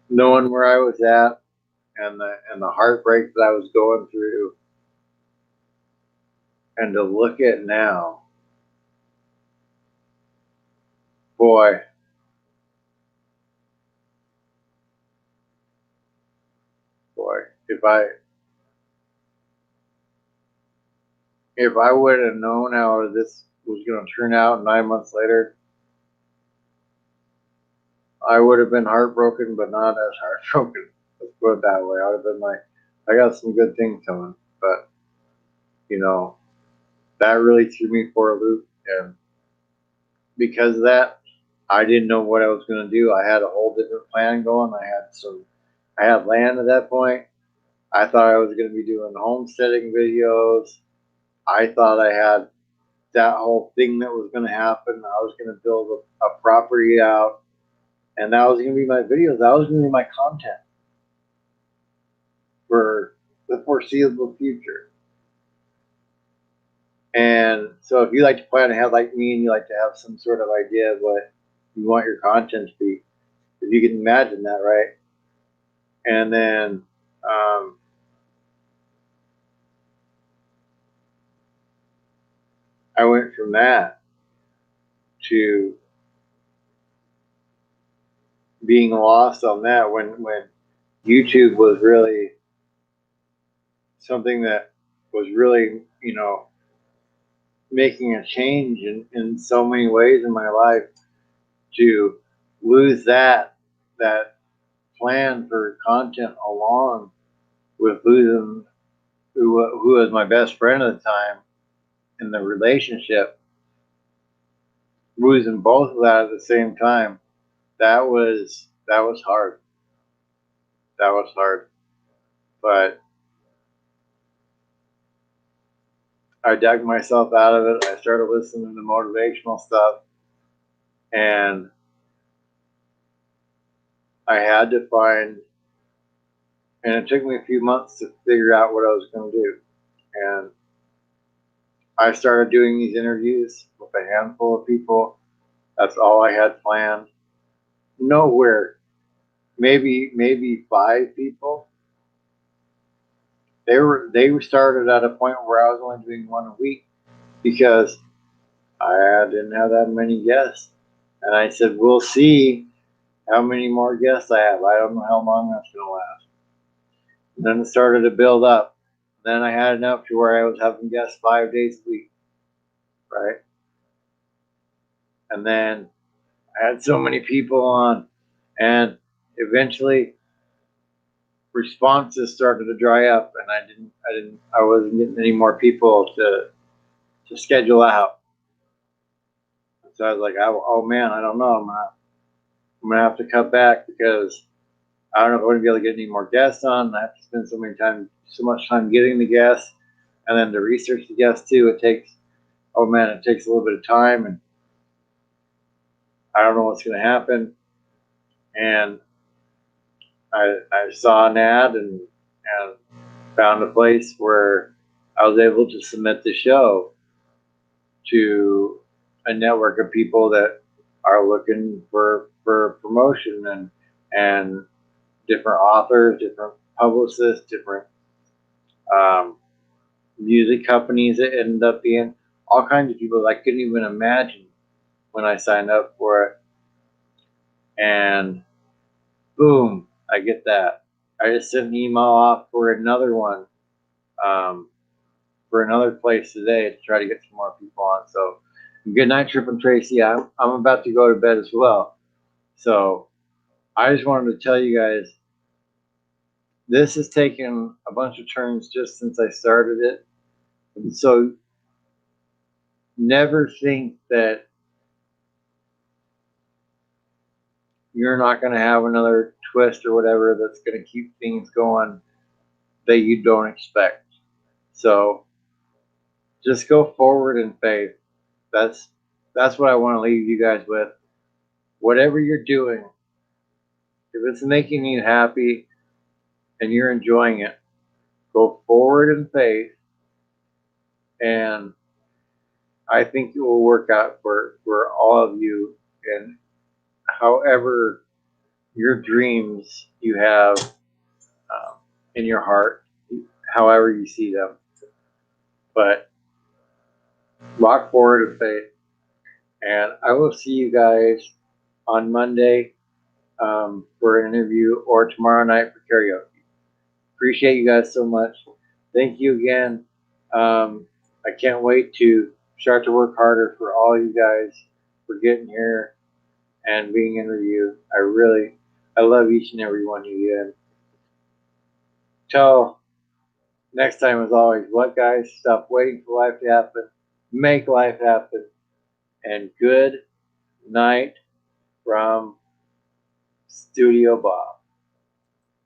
knowing where I was at and the heartbreak that I was going through, and to look at now, boy, if I would have known how this was going to turn out 9 months later, I would have been heartbroken, but not as heartbroken. Let's put it that way. I would have been like, I got some good things coming, but that really threw me for a loop, and because of that, I didn't know what I was going to do. I had a whole different plan going. I had land at that point. I thought I was going to be doing homesteading videos. I thought I had that whole thing that was going to happen. I was going to build a property out, and that was going to be my videos. That was going to be my content for the foreseeable future. And so if you like to plan ahead like me and you like to have some sort of idea of what you want your content to be, if you can imagine that, right? And then I went from that to being lost on that when YouTube was really something that was really, making a change in so many ways in my life, to lose that plan for content along with losing who was my best friend at the time in the relationship, losing both of that at the same time, that was hard. That was hard. But I dug myself out of it. I started listening to motivational stuff, and I had to find, and it took me a few months to figure out what I was going to do. And I started doing these interviews with a handful of people. That's all I had planned. Nowhere, maybe 5 people. They started at a point where I was only doing one a week because I didn't have that many guests. And I said, we'll see how many more guests I have. I don't know how long that's going to last. And then it started to build up. Then I had enough to where I was having guests 5 days a week, right? And then I had so many people on, and eventually responses started to dry up, and I wasn't getting any more people to schedule out. So I was like, oh man, I don't know. I'm gonna have to cut back because I don't know if I'm going to be able to get any more guests on. I have to spend so much time getting the guests, and then to research the guests too. It takes, oh man, it takes a little bit of time, and I don't know what's going to happen. And I saw an ad and found a place where I was able to submit the show to a network of people that are looking for promotion and different authors, different publicists, different um, music companies that ended up being all kinds of people that I couldn't even imagine when I signed up for it. And boom, I get that. I just sent an email off for another one, um, for another place today to try to get some more people on. So good night, Trip and Tracy. I'm about to go to bed as well. So I just wanted to tell you guys this has taken a bunch of turns just since I started it. And so never think that you're not going to have another twist or whatever that's going to keep things going that you don't expect. So just go forward in faith. That's that's what I want to leave you guys with. Whatever you're doing, if it's making you happy and you're enjoying it, go forward in faith, and I think it will work out for all of you. And however your dreams you have in your heart, however you see them, but walk forward in faith. And I will see you guys on Monday for an interview or tomorrow night for karaoke. Appreciate you guys so much. Thank you again. I can't wait to start to work harder for all you guys for getting here and being in review. I love each and every one of you. And till next time, as always, what guys, stop waiting for life to happen, make life happen, and good night from Studio Bob.